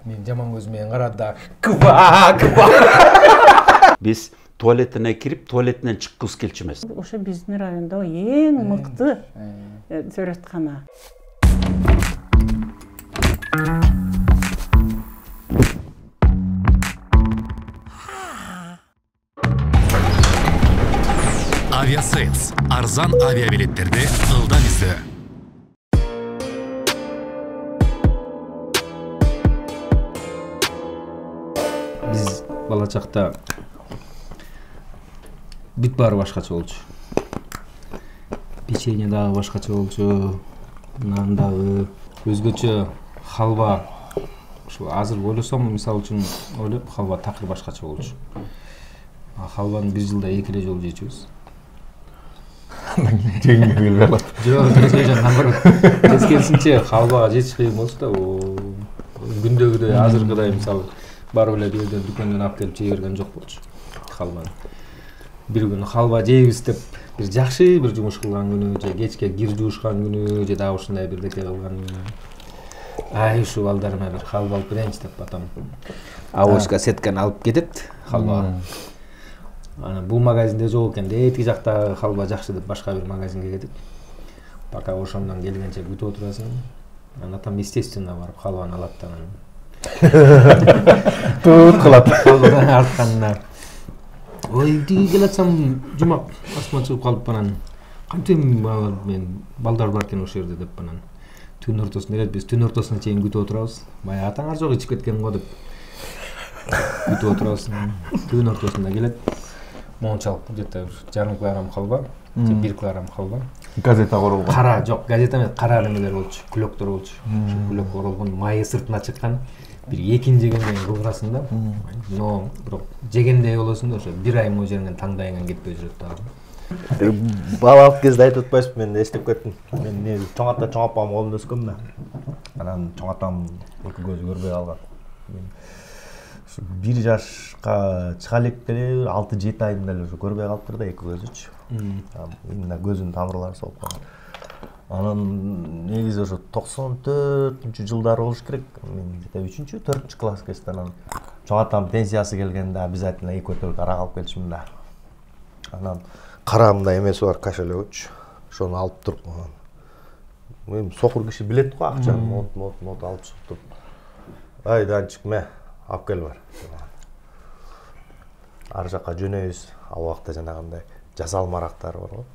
Мен жаман көзүмен карады да ква. Биз туалетине кирип, туалетинен чыккыбыз келчү эмес. Ошо биздин райондо эң мыкты төрөткана. Aviasales. Arzan aviabiletlerdi ылдам издөө. Биз бала чакта бүт баары башкача болчу. Печенье дагы башкача болчу, нан дагы өзгөчө, халва. Ушу азыр ойлосом, мисалы үчүн ойлоп, халва такыр башкача болчу. Халваны бир жылда 2 эле жолу жечүбүз. Жегиңе келбей калат. Жок, наоборот. Тескерисинче халва жечиш кыйын болчу да, күндөгүдөй азыркыдай мисалы барып эле бир жерден дүкөндөн алып келип жей берген жок болчу халваны. Бир күнү халва жейбиз деп бир жакшы бир жумуш кылган күнү, же кечке кир жуушкан күнү, же дагы ушундай бирдеке кылган күнү. Ай, ушу балдарыма бир халва алып берейинчи деп атам. Авоська сетканы алып кетет халва. Ана бул магазинде жок экен, эти жакта халва жакшы деп башка бир магазинге кетет. Пока ошондон келгенче күтүп отурасың. Анан атам естественно барып халваны алат да. Тут кылат. Халвадан артканына. Ой, тиги келатсам жумак астыма чыгып калып анан кантем мен балдар бар экен ошол жерде деп анан түн ортосунда келет, биз түн ортосуна чейин күтүп отурабыз. Бая атаңар жок ичип кеткен го деп күтүп отурабыз. Түн ортосунда келет. Мончалык где-то жарым килограмм халва, 1 килограмм халва. Газета королгон. Кара жок, газета эмес, кара немелер болчу, күлөктөр болчу. Ошо күлөк королгон, майы сыртына чыккан. Бир экин жегенден кылгырасың да. Но бирок жегендей болосуң да, ошо 1 ай мөжеринен таңдайыңан кетпей жүрөт дагы. Балалык кезде айтып атпайсызбы, мен эстеп кеттим. Мен негизи чоң ата чоң апамдын колунда өскөм да. Анан чоң атам эки көзү көрбөй калган. 1 жашка чыга элек деле 6-7 айында эле көрбөй калыптыр да эки көзүчү. Именно көзүнүн тамырлары солуп калган. Анан негизи ошо 94-жылдары болуш керек. Мен 3-4 класс кезде анан чоң атам пенсиясы келгенде обязательно эки бөтөлкө арак алып келчүмүн да. Анан карамда эмеси бар кошелегүчү. Ошону алып туруп, мен сокур киши билет го акчаны мот алып чыгып туруп. Ай, Данчик, ме алып кел бар. Ар жакка жөнөйбүз. Ал убакта жанагындай жасалма арактар бар го.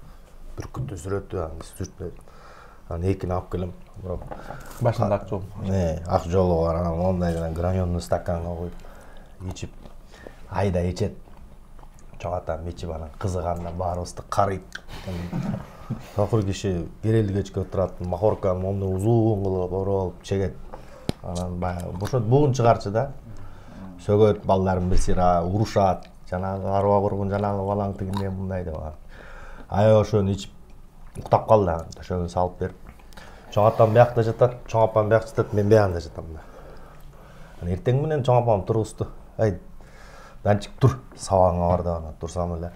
Бүркүттү сүрөтү, аны сүртпөй. Анан экини алып келем. Бирок Башында ак жол. Ак жолу бар. Анан ондай жана гранённый стаканга коюп ичип, айда ичет. Чоң атам ичип анан кызыганда баарыбызды карыйт. Сокур киши керелди кечке отурат, махорканы моундай узун кылып ороп чегет. Анан баягы ошо бугун чыгарчы да. Сөгөт, балдарын бир сыйра урушат. Жанагы арба кургун, жанагы балаң тигиндей мындай деп. Ай ошону ичип уктап калды анан төшөгүн салып берип. Чоң атам биякта жатат, чоң апам биякта жатат, мен биягында жатам да. Анан эртең менен чоң апам тургузду. Ай, Данчик тур, сабагыңа бар да, анан турсам эле.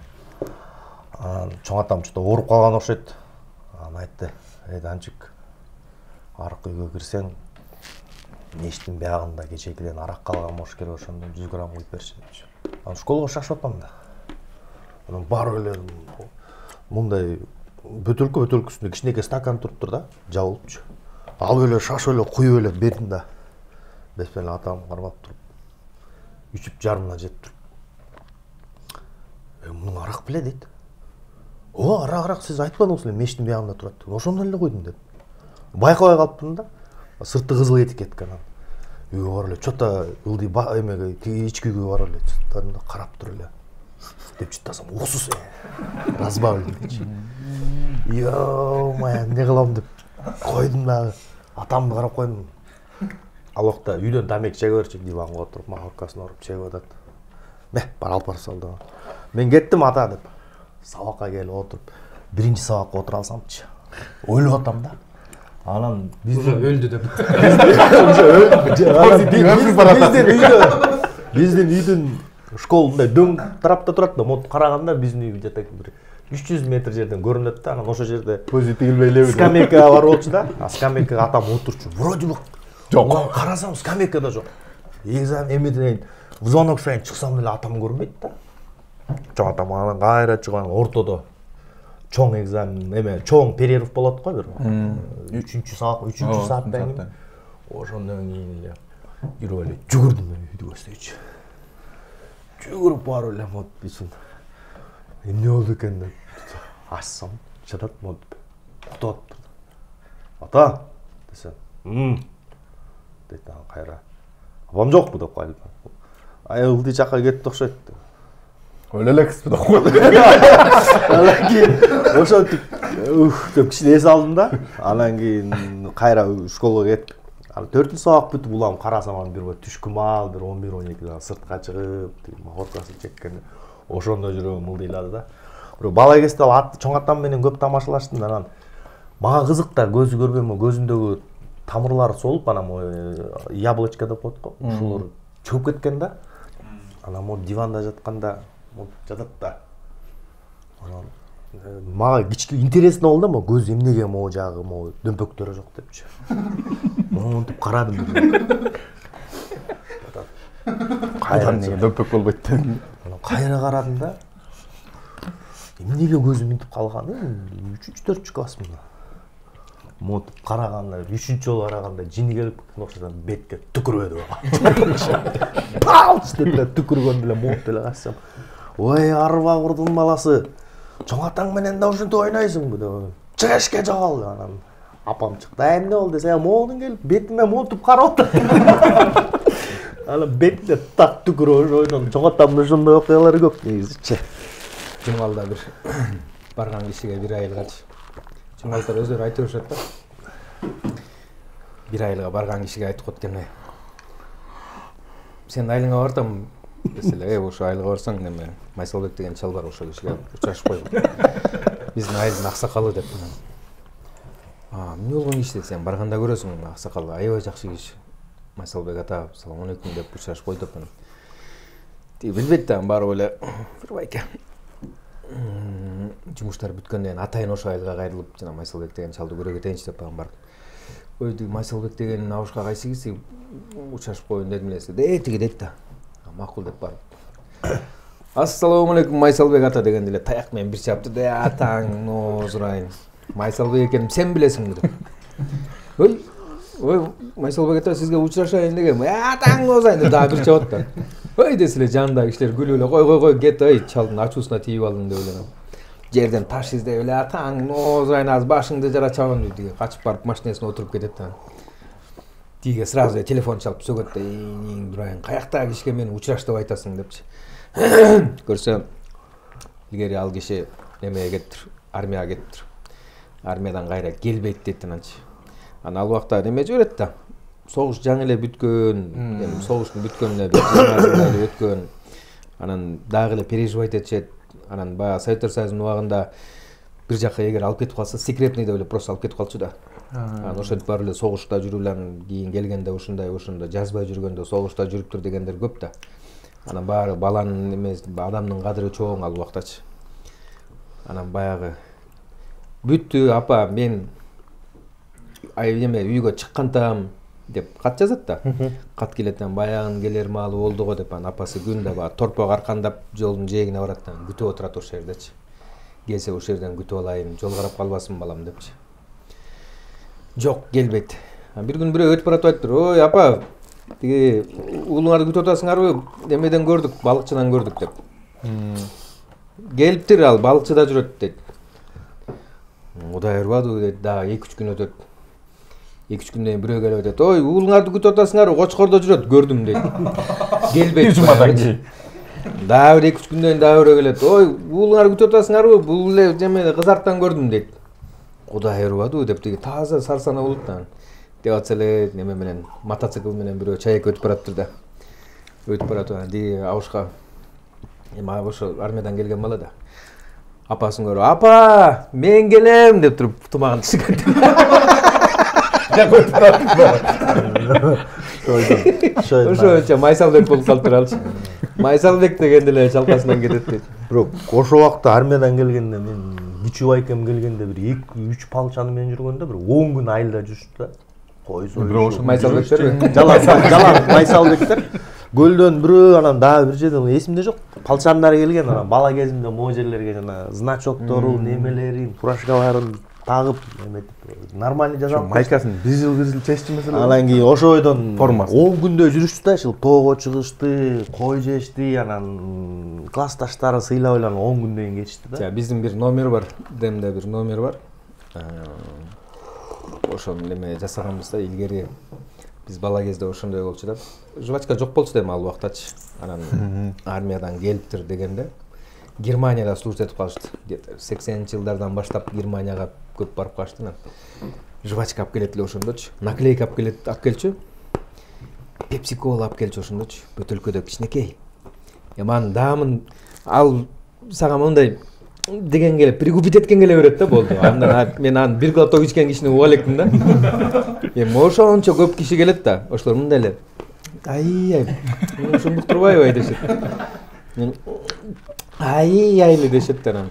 Анан чоң атам чото ооруп калган окшойт. Анан айтты: "Эй, Данчик, аркы үйгө кирсең, мештин биягында кечекиден арак калган болуш керек, ошондон 100 грамм куюп берчи" депчи. Анан школага шашып атам да. Анан барып эле мындай бөтөлкөсүндө кичинекей стакан туруптур да, жабылыпчы. Алып эле шашып эле куюп эле бердим да. Бесмен атам кармап туруп, 3,5 жеп туруп. Мунун арак беле дейт. О, арак сиз айтпадыңыз эле, мештин биягында турат. Ошондон эле койдум деп. Байкабай калыптым да. Сырты кызыл этик кеткен анан. Үйгө барып эле чота ылдый эмеге ички үйгө барып эле карап туруп эле. Деп чыттасам, оксуз разбавлен дечи. Йо-моё, эмне кылам деп койдум дагы. Атамды карап койдум. Ал убакта үйдөн тамек чеге берчи, диванга отуруп, махоркасын оруп чегип атат. Ме, бар алып бара сал да. Мен кеттим ата деп. Сабакка келип отуруп, биринчи сабакка отура алсамчы. Ойлоп атам да. Анан Уже өлдү деп. Биздин үйдүн школ мындай дөң тарапта турат да, мот караганда биздин үй где-то бир 300 метр жерден көрүнөт да. Анан ошол жерде Көзү тигилбей эле. скамейка бар болчу да. Скамейкага атам отурчу. Вроде бы жок. Карасам скамейкада жок. экзамен эмеден звонок сайын чыксам деле атам көрмөйт да. Чоң атам анан кайра чыгам ортодо. Чоң экзамен эме, чоң перерыв болот го бир. 3-чү сааттан кийин. Ошондон кийин эле жүрүп эле жүгүрдүм үйдү көздөйчү. Жүгүрүп барып эле мот бишин. Эмне болду экен деп ачсам, жатат мот. Кутат. Ата десем. Дейт анан кайра. Апам жокпу деп калды. Ылдый жакка кетти окшойт. Өлө элекпи деп койду. Анан кийин ошентип деп кичине эс алдым да. Анан кийин кайра школго кеттим. Ал 4-саат бүтүп улам карасам анан бир түшкү маал бир 11-12 сыртка чыгып, махоркасын чеккен. Ошондо жүрөгүм ылдыйлады да. Бирок бала кезде ал чоң атам менен көп тамашалаштым. Анан мага кызык да, көзү көрбөйм, көзүндөгү тамырлары солуп, анан яблочко деп коет го. Ушулар чөгүп кеткен да. Анан мо диванда жатканда жатат да. Анан мага кички интересно болду да, мо көз эмнеге могу жагы могу дөмпөктөрү жок депчи. Монтип карадым. Кайра дөмпөк болбойт деп. Кайра карадым да. Эмнеге көзүм мынтип калганы? 3-4 классмын. Монтип караганда 3-чү жолу караганда жини келип окшосан бетке түкүрбөдү бага. Палч деп түкүргөн деле монт деле качсам. Ой, арба курдун баласы. Чоң атаң менен да ушинтип ойнойсуңбу деп. Чыга эшикке жагал анан апам чыкты. Эмне болду десе, моңдун келип бетиме монтип карап атты. Анан бетине так түкүрүп ойнон. Чоң атамдын ошондой окуялары көп негизичи. Жумалда бир барган кишиге бир айылгачы. Жумалдар өздөрү айтып беришет да. Бир айылга барган кишиге айтып коет экен. Сен айылыңа бартам деселе, ошо айылга барсаң неме Майсалбек деген чал бар, ошол кишиге учурашып койгон. Биздин айылдын аксакалы деп. Эмне болгон киши деп сен барганда көрөсүң, аксакал аябай жакшы киши. Майсалбек ата, салам алейкум деп учурашып койдуп. Тиги билбейт да, барып эле бир байке. Жумуштар бүткөндөн кийин атайын ошо айылга кайрылып, жана Майсалбек деген чалды көрө кетейинчи деп барып. Ой, тиги Майсалбек деген абышка кайсы киши учурашып коеюн дедим эле. Тиги дейт да. Макул деп барып. Ассаламу алейкум Майсалбек ата деген деле таяк менен бир чапты. Атаң нозурайын. Майсалбек экенин сен билесиңби деп. Ой, Майсалбек ата сизге учурашайын дегем. Атаң нозурайын деп дагы бир чапат да. Ой деселе жанындагы кишилер күлүп эле кой кет, ой чалдын ачуусуна тийип алдың деп эле. Жерден таш издеп эле атаң нозурайын аз башыңды жара чабын деп качып барып машинесине отуруп кетет да. Тиге сразу телефон чалып сөгөт да, Ибрайым, каяктагы кишиге мени учураш деп айтасың депчи. Көрсө, илгери ал киши немеге кеттир, армияга кеттир. Армиядан кайра келбейт дейт ананчы. Анан ал убакта неме жиберет да. Согуш жаңы эле бүткөн, согуштун бүткөнүнө бир 20 жыл эле өткөн. Анан дагы эле переживать этишет. Анан баягы Советтер Союзунун убагында бир жакка эгер алып кетип калса, секретный деп эле просто алып кетип калчу да. Анан ошентип барып эле согушта жүрүп кийин келгенде ушундай жазбай жүргөндө согушта жүрүптүр дегендер көп да. Анан баары баланын эмес, адамдын кадыры чоң ал убактачы. Анан баягы бүттү апа, мен үйгө чыккантам деп кат жазат да. Кат келет, баягын келер маалы болду го деп, анан апасы күндө баягы торпок аркандап жолдун жээгине барат да, күтүп отурат ошол жердечи. Келсе ошол жерден күтүп алайын, жол карап калбасын балам депчи. Жок, келбейт. Бир күн бирөө өтүп баратып айтыптыр. Ой, апа, тиги уулуңарды күтүп атасыңарбы? Немеден көрдүк, балыкчыдан көрдүк деп. Келиптир, ал балыкчыда жүрөт дейт. Кудай ырбады дейт, дагы 2-3 күн өтөт. 2-3 күндөн кийин бирөө келип айтат. Ой, уулуңарды күтүп атасыңарбы? Кочкордо жүрөт, көрдүм дейт. Келбейт. Дагы 2-3 күндөн кийин дагы бирөө келет. Ой, уулуңарды күтүп атасыңарбы? Бул эле жемеде кызарттан көрдүм дейт. Кудай ырбады деп тиги таза сарсана болот да. Деп атса эле неме менен мотоцикл менен бирөө чайка өтүп бараттыр да. Өтүп баратып ди абышка эми ошо армиядан келген бала да. Апасын көрүп, апа, мен келем деп туруп тумагын тишкен. Ошончо Майсалбек болуп калыптыр алчы. Майсалбек деген деле чалкасынан кетет дейт. Бирок ошол убакта армиядан келгенде мен Күчү байкем келгенде бир 2-3 палчаны менен жүргөндө бир 10 күн айылда жүрүштү да. той Бирок ошо Майсалбектерби? жалаң майсалбектер. Көлдөн бирөө анан дагы бир жерден эсимде жок. Калчандар келген анан бала кезимде могу жерлерге жана значоктору, немелерин, фуражкаларын тагып эметип нормальный жасап. Майкасын бизил чечти маселе. Анан кийин ошойдон Формасы. 10 күндөй жүрүштү да, ушул тоого чыгышты, кой жешти, анан классташтары сыйлап эле 10 күндөн кийин кетишти да. Биздин бир номер бар, демде бир номер бар. Ошону неме жасаганбыз да илгери. Биз бала кезде ошондой болчу да. Жвачка жок болчу да ал убактачы. Анан армиядан келиптир дегенде Германияда служба этип калышты. 80-жылдардан баштап Германияга көп барып калышты. Жвачка алып келет эле ошондочу. Наклейка алып келчү. Пепси кола алып келчү ошондочу. Бөтөлкөдө кичинекей. Ман даамын ал сага мындай деген келип прикупить эткен келе берет да болду. Андан мен аны бир глоток ичкен кишини уга электим да. Ошончо көп киши келет да. Ошолор мындай эле. Ай, ушундук турбайбы дешет. Ай дешет анан.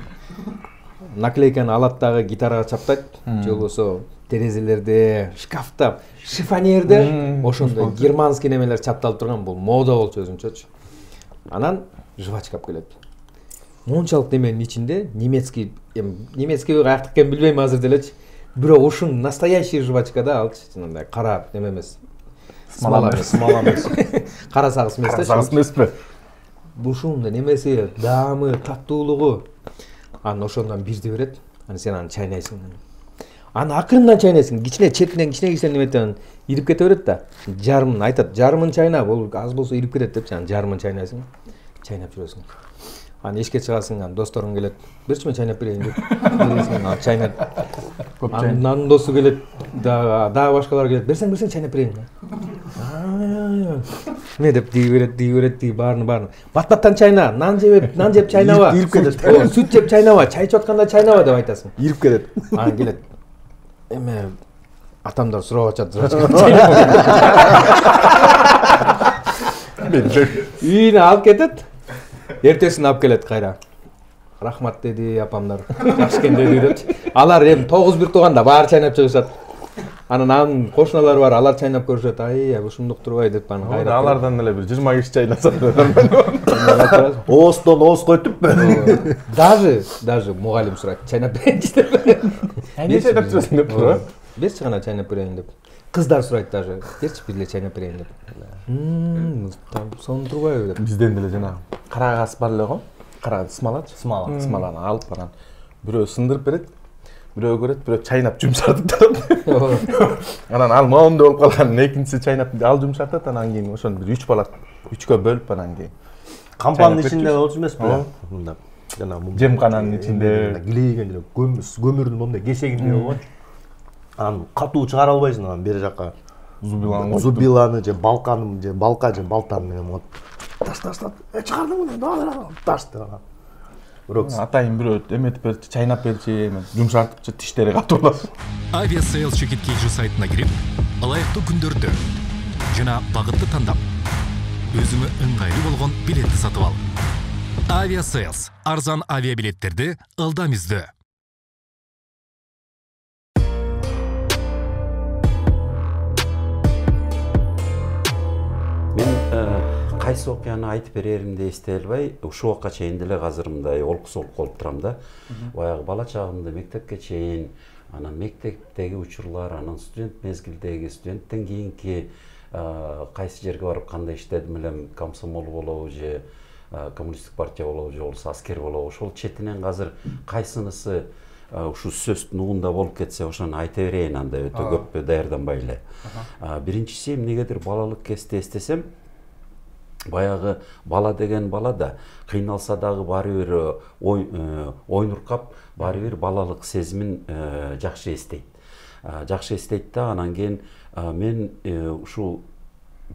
Наклейканы алат дагы гитарага чаптайт. Же болбосо терезелерде, шкафта, шифонерде ошондой германский немелер чапталып турган, бул мода болчу өзүнчөчү. Анан жвачка алып келет. Мончалык неменин ичинде немецкий каяктык экенин билбейм азыр делечи. Бирок ушун настоящий жвачка да алчы, жанагындай кара неме эмес. Смола эмес. Карасагы смес да. Карасагы смеспи? Ушунда немеси, даамы, таттуулугу. Анан ошондон бирди берет. Анан сен аны чайнайсың. Аны акырындан чайнайсың. Кичине четинен кичине неметен ирип кете берет да. Жарымын айтат, жарымын чайна, бул аз болсо ирип кетет деп, анан жарымын чайнайсың. Чайнап жүрөсүң. Анан эшикке чыгасың, анан досторуң келет. Берчи мен чайнап берейин деп. Анан чайнап. Анан досу келет, дагы башкалар келет. Берсең чайнап берейин. Не деп дий берет, баарын. Бат-баттан чайна, нан жеп чайнаба. Ирип кетет. Сүт жеп чайнаба, чай ичип атканда чайнаба деп айтасың. Ирип кетет. Анан келет. Эме атамдар сурап атат. Үйүнө алып кетет. Эртесин алып келет кайра. Рахмат деди апамдар. Жакшы экен деди депчи. Алар эми 9 бир тууганда баары чайнап чыгышат. Анан кошуналар бар, алар чайнап көрүшөт. Ай, ушундук турбай деп анан кайра. Алардан эле бир 20 киши чайнаса. Оостон ооска өтүппү. Даже мугалим сурайт. Чайнап берейинчи деп. Эмне чайнап жүрөсүң деп тура. Берчи гана чайнап берейин деп. Кыздар сурайт даже. Берчи бир эле чайнап берейин деп. Сон турбайбы деп. Бизден деле жана кара кагаз бар эле го. Кара смалачы. Смаланы алып баран. Бирөө сындырып берет. Бирөө көрөт, бирөө чайнап жумшартып турат. Анан ал моундай болуп калган, экинчиси чайнап ал жумшартат, анан кийин ошону бир 3 бала 3кө бөлүп анан кийин. Кампанын ичинде болчу эмеспи? Мында жана жемкананын ичинде килейген эле көмүрдүн мондай кешегинде болгончу. Анан катуу чыгара албайсың, анан бери жака зубиланы же балканы же балка же балтаны менен вот таштап чыгардым ташты. Бирок атайын бирөө эметип берчи, чайнап берчи, жумшартыпчы, тиштери катуулап. Авиасейлс чекиткейжи сайтына кирип, ылайыктуу күндөрдү жана багытты тандап, өзүңө ыңгайлуу болгон билетти сатып ал. Авиасейлс арзан авиабилеттерди ылдам издөө. Кайсы окуяны айтып береримди эстей албай, ушул убакка чейин деле азыр мындай олкусолуп калып турам да. Баягы бала чагымда мектепке чейин, анан мектептеги учурлар, анан студент мезгилдеги, студенттен кийинки кайсы жерге барып кандай иштедим элем, комсомол болобу же коммунисттик партия болобу же болбосо аскер болобу, ошол четинен азыр кайсынысы ушул сөздүн угунда болуп кетсе ошону айта берейин, анда өтө көп даярданбай эле. Биринчиси эмнегедир балалык кезде эстесем, баягы бала деген бала да кыйналса дагы баары бир ойнуркап, баары бир балалык сезимин жакшы эстейт. Да, анан кийин мен ушул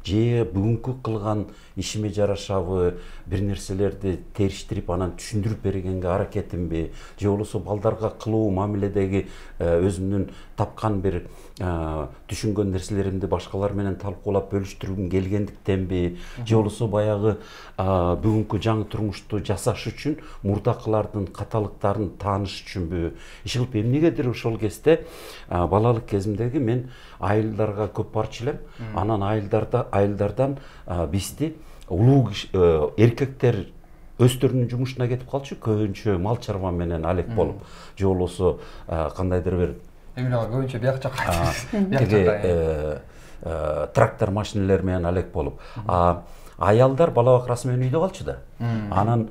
же бүгүнкү кылган ишиме жарашабы, бир нерселерди териштирип анан түшүндүрүп бергенге аракетимби, же болбосо балдарга кылуу мамиледеги өзүмдүн тапкан бир түшүнгөн нерселеримди башкалар менен талкуулап бөлүштүргүм келгендиктенби, же болбосо баягы бүгүнкү жаңы турмушту жасаш үчүн мурдакылардын каталыктарын тааныш үчүнбү, иши кылып эмнегедир ошол кезде балалык кезимдеги мен айылдарга көп барчу элем. Анан айылдардан бизди улуу эркектер өздөрүнүн жумушуна кетип калчу, көбүнчө мал чарба менен алек болуп, же болбосо кандайдыр бир көбүнчө бияк жакка тиги трактор машинелер менен алек болуп, аялдар бала бакырасы менен үйдө калчу да. Анан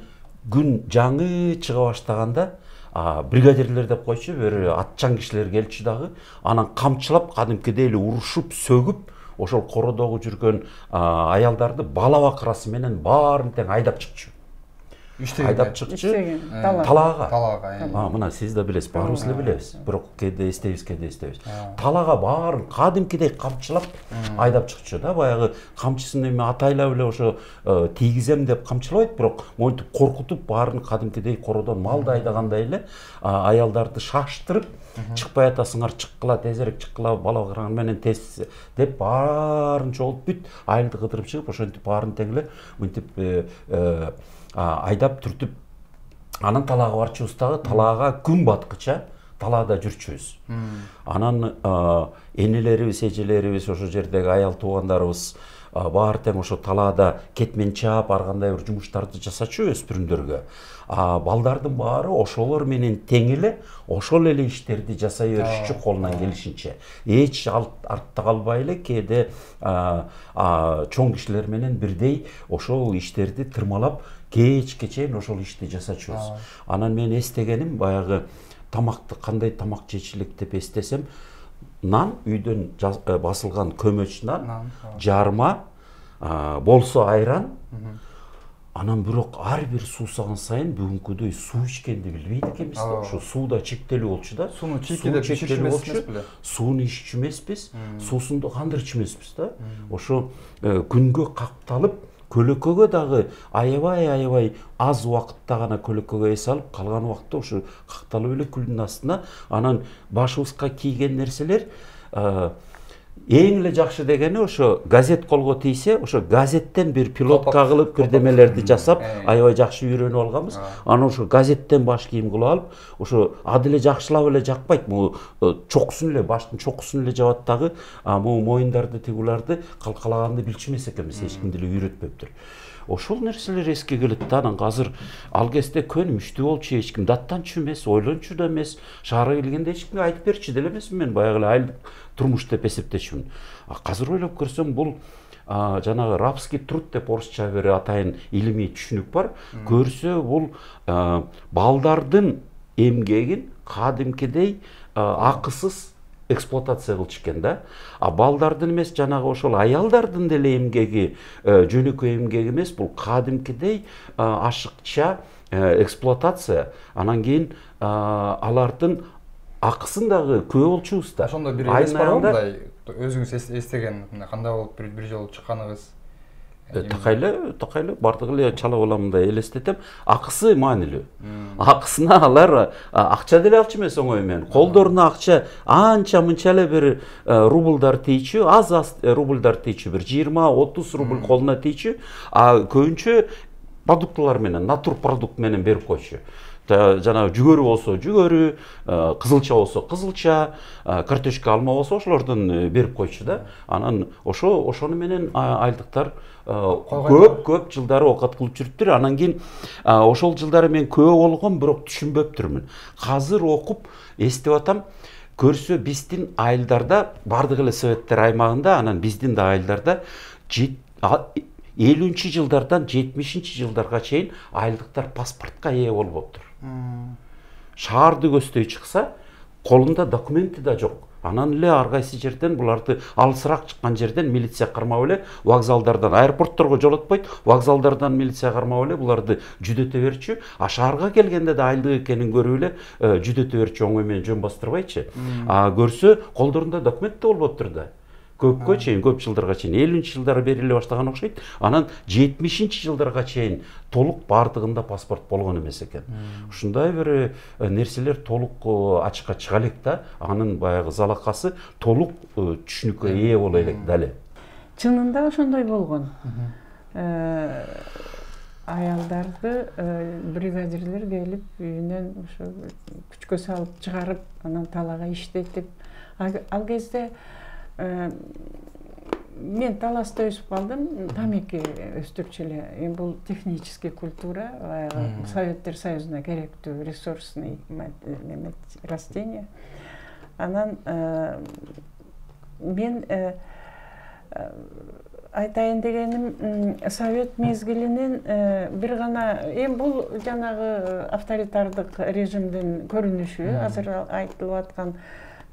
күн жаңы чыга баштаганда бригадирлер деп койчу, бир атчан кишилер келчү дагы, анан камчылап кадимкидей эле урушуп, сөгүп, ошол кородогу жүргөн аялдарды бала бакырасы менен баарын тең айдап чыкчу. Айдап чыкчу талаага. Мына сиз да билесиз, баарыбыз эле билебиз. Бирок кээде эстейбиз, кээде эстебейбиз. Талаага баарын кадимкидей камчылап айдап чыкчу да. Баягы камчысын эми атайлап эле ошо тийгизем деп камчылабайт, бирок монтип коркутуп баарын кадимкидей кородон малды айдагандай эле аялдарды шаштырып, чыкпай атасыңар, чыккыла, тезирээк чыккыла, бала бакырың менен тез деп баарын чогултуп бүт, айылды кыдырып чыгып, ошентип баарын тең эле мынтип айдап түртүп, анан талаага барчубуз дагы, талаага күн баткыча талаада жүрчүбүз. Анан энелерибиз, эжелерибиз, ошол жердеги аял туугандарыбыз баары тең ошо талаада кетмен чаап, ар кандай бир жумуштарды жасачу өспүрүмдөргө. Балдардын баары ошолор менен тең эле ошол эле иштерди жасай беришчү колунан келишинче. Эч артта калбай эле кээде чоң кишилер менен бирдей ошол иштерди тырмалап кечке чейин ошол ишти жасачубуз. Анан мен эстегеним баягы тамакты кандай тамак жечилик деп эстесем, нан, үйдөн басылган көмөч нан, жарма, болсо айран. Анан бирок ар бир суусаган сайын бүгүнкүдөй суу ичкенди билбейт экенбиз да. Ошо суу да чектелүү болчу да. Сууну чийкелеп ичирчү эмеспиз беле. Сууну иччү эмеспиз, суусунду кандырчу эмеспиз да. Ошо күнгө капталып, көлөкөгө дагы аябай аз убакытта гана көлөкөгө эс алып, калган убакытта ошо какталып эле күлдүн астына. Анан башыбызга кийген нерселер эң эле жакшы дегени ошо газет колго тийсе, ошо газеттен бир пилотка кылып бирдемелерди жасап, аябай жакшы үйрөнүп алганбыз. Анан ошо газеттен баш кийим кылып алып, ошо аделе жакшылап эле жакпайт, могу чокусун эле, баштын чокусун эле жабат дагы, могу моюндарды тигуларды калкалаганды билчү эмес экенбиз, эч ким деле үйрөтпөптүр. Ошол нерселер эске келет да. Анан азыр ал кезде көнүмүштүү болчу, эч ким даттанчу эмес, ойлончу да эмес, шаарга келгенде эч кимге айтып берчү деле эмесмин, мен баягы эле айылдык турмуш деп эсептечүмүн. Азыр ойлоп көрсөм, бул жанагы рабский труд деп орусча бир атайын илимий түшүнүк бар. Көрсө бул балдардын эмгегин кадимкидей акысыз эксплуатация кылчу экен да. Балдардын эмес, жанагы ошол аялдардын деле эмгеги жөнөкөй эмгек эмес, бул кадимкидей ашыкча эксплуатация. Анан кийин алардын акысын дагы күбө болчубуз да. Ошондо бир элес барбы мындай өзүңүз эстеген, кандай болуп бир жолу чыкканыңыз? Такайлы бардык эле чала боламындай элестетем. Акысы маанилүү. Акысына алар акча деле алчу эмес оңой менен. Колдоруна акча анча мынча эле бир рубльдар тийчү, аз рубльдар тийчү, бир 20-30 рубль колуна тийчү, көбүнчө продуктылар менен, натур продукт менен берип койчу. Жанагы жүгөрү болсо жүгөрү, кызылча болсо кызылча, картошка алма болсо ошолордон берип койчу да. Анан ошону менен айылдыктар көп жылдары оокат кылып жүрүптүр. Анан кийин ошол жылдары мен көбө болгон, бирок түшүнбөптүрмүн. Азыр окуп эстеп атам, көрсө биздин айылдарда, бардык эле советтер аймагында, анан биздин да айылдарда 50-нчи жылдардан 70-нчи жылдарга чейин айылдыктар паспортко ээ болбоптур. Шаарды көздөй чыкса, колунда документи да жок. Анан эле ар кайсы жерден буларды алысыраак чыккан жерден милиция кармап эле, вокзалдардан, аэропортторго жолотпойт, вокзалдардан милиция кармап эле буларды жүдөтө берчү. Шаарга келгенде да айылдык экенин көрүп эле жүдөтө берчү, оңой менен жөн бастырбайчы. Көрсө колдорунда документ да болбоптур да. көпкө чейин, көп жылдарга чейин 50-нчи жылдары бериле баштаган окшойт. Анан 70-нчи жылдарга чейин толук бардыгында паспорт болгон эмес экен. Ушундай бир нерселер толук ачыкка чыга элек да, анын баягы залакасы толук түшүнүккө ээ боло элек дале. Чынында ошондой болгон. Аялдарды бригадирлер келип үйүнөн ошо күчкө салып чыгарып, анан талаага иштетип, ал кезде мен таласта өсүп калдым, тамеки өстүрчү эле. Эми бул технический культура, Советтер Союзуна керектүү ресурсный растение. Анан мен айтайын дегеним, совет мезгилинин бир гана, эми бул жанагы авторитардык режимдин көрүнүшү, азыр айтылып аткан.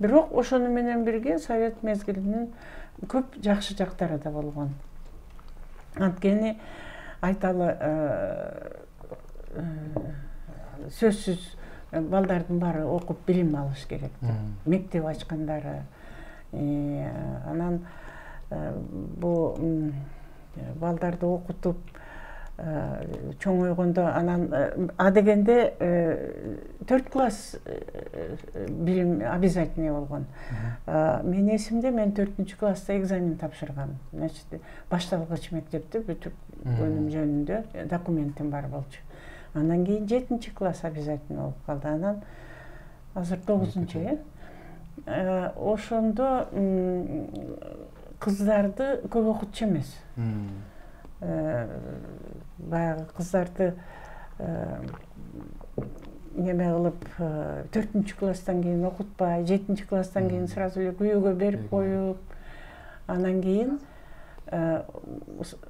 Бирок ошону менен бирге совет мезгилинин көп жакшы жактары да болгон. Анткени айталы сөзсүз балдардын баары окуп билим алыш керек. Мектеп ачкандары. Анан бу балдарды окутуп чоңойгондо, анан адегенде 4 класс билим обязательный болгон. Мен эсимде, мен 4-нчү класста экзамен тапшыргам. Значит, башталгыч мектепти бүтүп өнүм жөнүндө документим бар болчу. Анан кийин 7-нчи класс обязательно болуп калды. Анан азыр 9-нчу, ошондо кыздарды көп окутчу эмес. Баягы кыздарды неме кылып 4-нчү класстан кийин окутпай, 7-нчи класстан кийин сразу эле күйөөгө берип коюп, анан кийин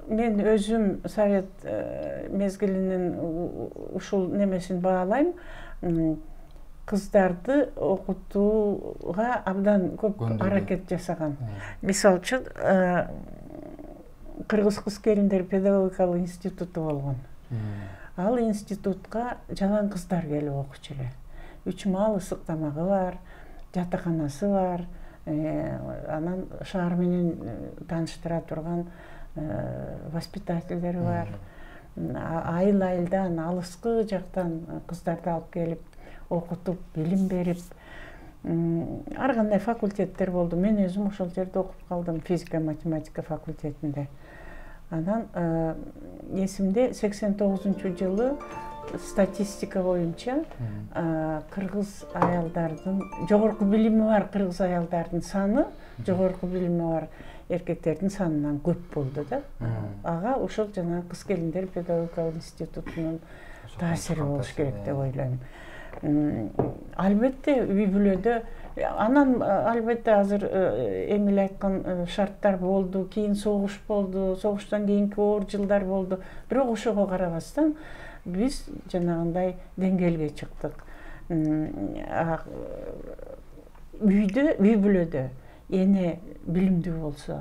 мен өзүм совет мезгилинин ушул немесин баалайм. Кыздарды окутууга абдан көп аракет жасаган. Мисалы үчүн Кыргыз кыз келиндер педагогикалык институту болгон. Ал институтка жалаң кыздар келип окучу эле. 3 маал ысык тамагы бар, жатаканасы бар. Анан шаар менен тааныштыра турган воспитательдери бар. Айыл-айылдан, алыскы жактан кыздарды алып келип окутуп, билим берип, ар кандай факультеттер болду. Мен өзүм ошол жерде окуп калдым, физика, математика факультетинде. Анан эсимде 89-жылы статистика боюнча кыргыз аялдардын, жогорку билими бар кыргыз аялдардын саны, жогорку билими бар эркектердин санынан көп болду да. Ага ошол жана кыз келиндер педагогикалык институтунун таасири болуш керек деп ойлойм. Албетте үй бүлөдө, анан албетте азыр Эмил айткан шарттар болду, кийин согуш болду, согуштан кийинки оор жылдар болду. Бирок ошого карабастан биз жанагындай деңгээлге чыктык. Үйдө, үй бүлөдө эне билимдүү болсо,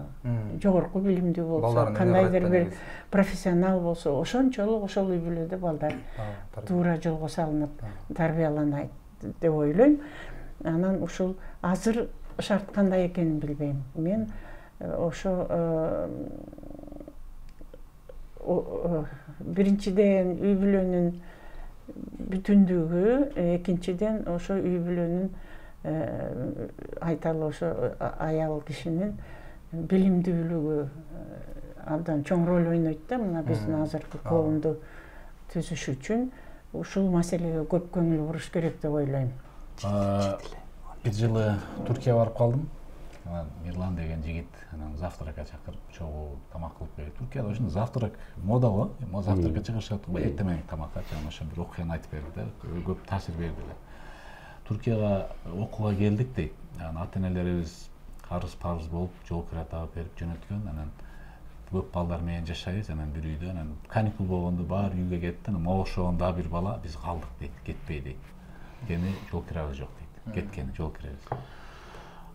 жогорку билимдүү болсо, кандайдыр бир профессионал болсо, ошончолук ошол үй бүлөдө балдар туура жолго салынып, тарбияланат деп ойлойм. Анан ушул азыр шарт кандай экенин билбейм. Мен ошо биринчиден үй бүлөнүн бүтүндүгү, экинчиден ошо үй бүлөнүн айталы ошо аял кишинин билимдүүлүгү абдан чоң роль ойнойт да, мына биздин азыркы коомду түзүш үчүн ушул маселеге көп көңүл буруш керек деп ойлойм. Бир жылы Туркияга барып калдым. Анан Мирлан деген жигит анан завтракка чакырып, чогуу тамак кылып берди. Туркияда ошондо завтрак мода го. Завтракка чыгышат, эртең тамакка жана ошо бир окуяны айтып берди да, көп таасир берди эле. Туркияга окууга келдик дейт. Ата-энелерибиз карыз-парыз болуп, жол кира таап берип жөнөткөн. Анан көп балдар менен жашайбыз, анан бир үйдө, анан каникул болгондо баары үйгө кетти. Анан могушогон дагы бир бала биз калдык дейт, кетпей дейт. Кени жол кирабыз жок дейт. Кеткени жол киребиз.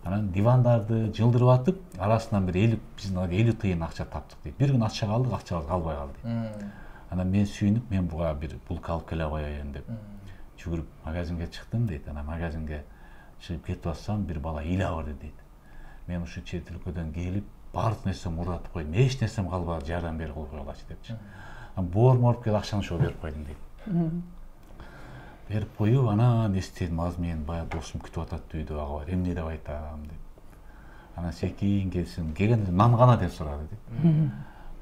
Анан дивандарды жылдырып атып, арасынан бир 50 тыйын акча таптык дейт. Бир күн акча калдык, акчабыз калбай калды дейт. Анан мен сүйүнүп, мен буга бир булка алып келе коеюн деп жүгүрүп магазинге чыктым дейт. Анан магазинге чыгып кетип атсам, бир бала ыйлап барды дейт. мен ушу чет өлкөдөн келип баардык нерсем уратып коюм, эч нерсем калбады, жардам берип койгулачы депчи. Боор моруп келип акчаны ошого берип койдум дейт. Берип коюп, анан эстедим, азыр менин баягы досум күтүп атат үйдө, ага бар, эмне деп айтам деп. Анан секин келсин, келгенде нан гана деп сурады дейт.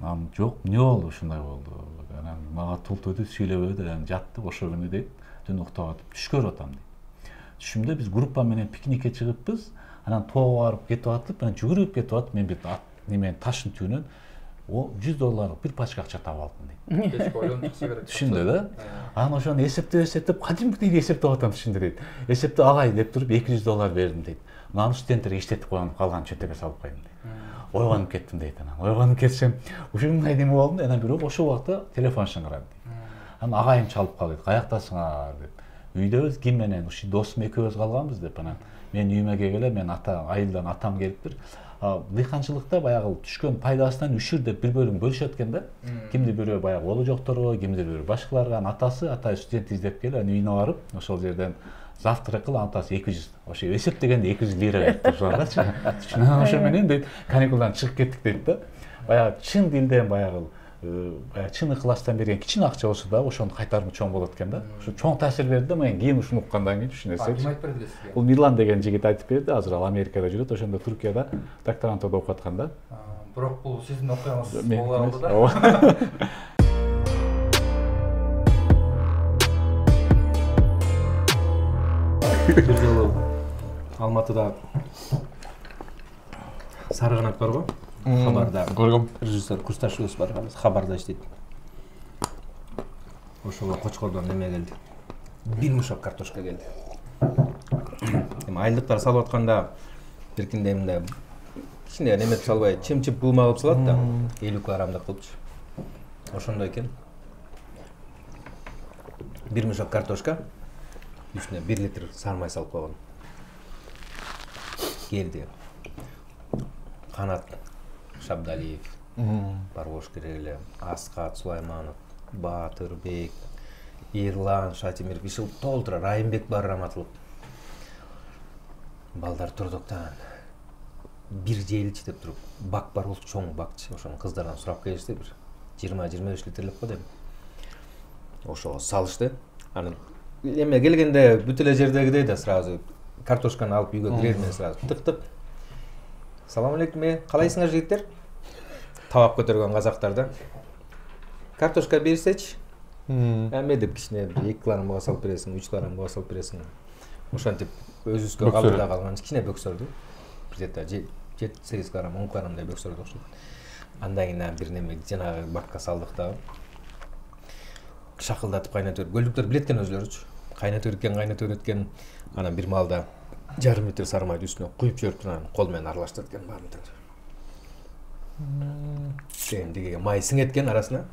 Анан жок, эмне болду, ушундай болду. Анан мага тултуду, сүйлөбөдү, анан жаттык ошо күнү дейт. Түн уктап атып, түш көрүп атам дейт. Түшүмдө биз группа менен пикникке чыгыппыз. Анан тоого барып кетип атып, анан жүгүрүп кетип атып, мен бир неменин таштын түбүнөн $100 бир пачка акча таап алдым дейт. Кечке ойлонуп чыкса керек. Түшүндө да. Анан ошону эсептеп, кадимкидей эсептеп атам түшүндө дейт. Эсептеп агай деп туруп $200 бердим дейт. Анан студенттерге иштетип койгон, калганын чөтөгө салып койдум дейт. Ойгонуп кеттим дейт анан. Ойгонуп кетсем, ушундай неме болдум, анан бирок ошол убакта телефон шыңгырады дейт. Анан агайым чалып калды дейт. Каяктасыңар деп. Үйдөбүз, ким менен, ушу досум экөөбүз калганбыз деп. Анан мен үйүмө келгеле, мен айылдан атам келиптир. Дыйканчылыкта баягы түшкөн пайдасынан үшүр деп бир бөлүм бөлүшөт экен да. Кимди бирөө баягы боло жокторго, кимди бирөө башкаларга, ата студент издеп келип, анан үйүнө барып, ошол жерден завтрак кылып, атасы 200, ошо эсептегенде 200 лира берип ошоларчы. Анан ошо менен дейт, каникулдан чыгып кеттик дейт да. Баягы чын дилден баягы чын ыкластан берген кичине акча болсо да ошонун кайтарымы чоң болот экен да. Ушу чоң таасир берди да, мен кийин ушуну уккандан кийин түшүнөсүз. Ким айтып берди сизге? Бул Мирлан деген жигит айтып берди, азыр ал Америкада жүрөт, ошондо Туркияда докторантурада окуп аткан да. Бирок бул сиздин окуяңыз боло алды да. Бир жолу Алматыда Сары канат бар го? Хабарда көргөм. Режиссер курсташыбыз бар, Хабарда иштейт. Ошого Кочкордон неме келди. Бир мешок картошка келди. Эми айылдыктар салып атканда биркинде мындай кичине неме салбай, чымчып булма кылып салат да, 50 килограммдык кылчу. Ошондой экен. Бир мешок картошка, үстүнө 1 литр сармай салып койгон. Келди. Канат Шабдалиев, Барбош Кереле, Аскат Сулайманов, Батырбек, Ирлан Шатимиров, ишил толтура, Райымбек бар раматылып. Балдар турдуктан бир желичи деп туруп, бак бар болчу, чоң бакчы, ошону кыздардан сурап келишти, бир 20-25 литрлик го деп. Ошого салышты. Анан эме келгенде бүт эле жердегидей да сразу картошканы алып үйгө кирермен сразу тык-тык. Салам алейкум, калайсыңар жигиттер? Табак көтөргөн казактар да. Картошка берсечи? Эме деп кичине 2 килограммга салып бересиң, 3 килограммга салып бересиң. Ошентип өзүбүзгө калдырда калган кичине бөксөрдү. Где-то 7-8 килограмм, 10 килограммдай бөксөрдү окшойт. Андан кийин бир неме жанагы бакка салдык да. Шакылдатып кайнатып, көлдүктөр билет экен өзүлөрүчү. Кайнатып өткөн, анан бир маалда 1,5 литр сармайды үстүнө куюп жиберип турган, кол менен аралаштырып экен баарын тең. Кемдиге май сиңет экен арасына.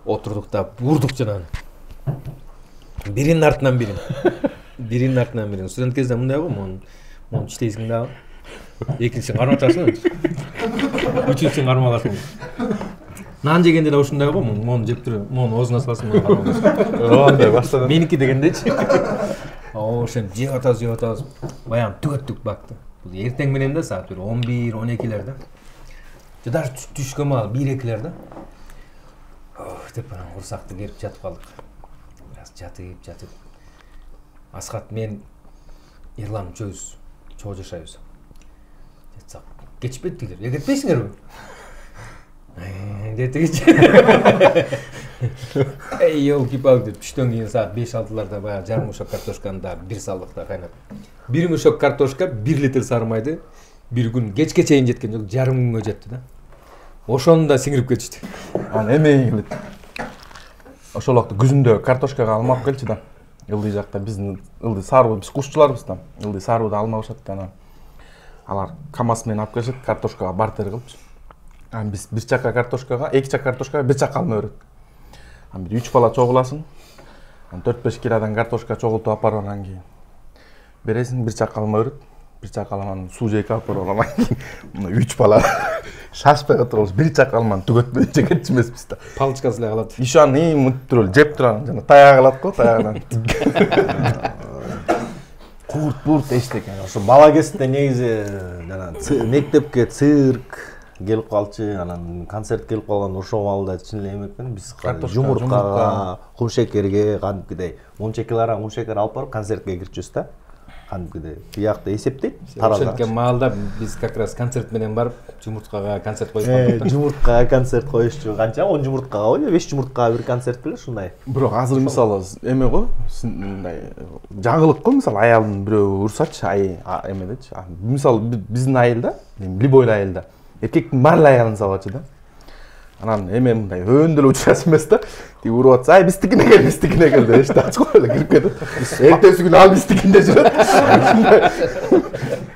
Отурдук да бурдук жанагы. Биринин артынан бирин. Студент кезде мындай го, мон иштейсиң дагы. Экинчисин карматасың. Үчүнчүсүн кармаласың. Нан жегенде да ушундай го, мон жеп туруп, мон оозуна саласың, мон кармаласың. Андай баштады. Меники дегендечи. Ошентип жеп атабыз. Баягы түгөттүк бакты. Бул эртең менен да саат 11-12лерде. Же даже түшкөн маал 1-2лерде. Деп анан курсакты керип жатып калдык. Бираз жатып. Аскат мен Ирлан үчөөбүз чоо жашайбыз. Жатсак, кечпеттилер. Кетпейсиңерби? Детигичи. Ёлки-палки деп түштөн кийин саат 5-6ларда баягы жарым мешок картошканы да бир салдык да кайнап. 1 мешок картошка, 1 литр сармайды бир күн кечке чейин жеткен жок, жарым күнгө жетти да. Ошону да сиңирип кетишти. Анан эме келет. Ошол убакта күзүндө картошкага алмап келчи да. Ылдый жакта биздин ылдый сарбы, биз кушчуларбыз да. Ылдый сарбыды алмабышат да анан. Алар КамАЗ менен алып келишет, картошкага бартер кылып. Анан биз бир чака картошкага, 2 чака картошкага бир чака алма берет. Анан бир 3 бала чогуласың. Анан 4-5 киладан картошка чогултуп алып баргандан кийин бересиң, бир чака алма берет. Бир чака алманы суу жейип алып баргандан кийин мына 3 бала шашпай отурабыз, бир чака алманы түгөтпөй жегенчи эмеспиз да. Палочкасы эле калат. Ишо аны мынтип туруп жеп турган, жана таяк алат го, таягынан. курт эчтекен. Ошо бала кезинде негизи жана мектепке цирк келип калчу, анан концерт келип калган ошол маалда чын эле эмекпен биз жумуркага, кумшекерге кандипкидей мунчекелер кумшекер алып барып концертке кирчүбүз да. Кандипкидей биякта эсептейт. Ошенткен маалда биз как раз концерт менен барып жумурткага концерт коюп калдык. Жумурткага концерт коюшчу. Канча 10 жумурткага ой, 5 жумурткага бир концерт беле ушундай. Бирок азыр мисалы эме го, мындай жаңылык го, мисалы аялын бирөө урсачы, эмедечи. Мисалы биздин айылда, Либойлу айылда эркектин баары аялын салачу да. Анан эме мындай өндө эле учурасы эмес да. Тиги уруп атса, ай биздикине кел деп эшикти ачып эле кирип кетет. Эртеси күнү ал биздикинде жүрөт.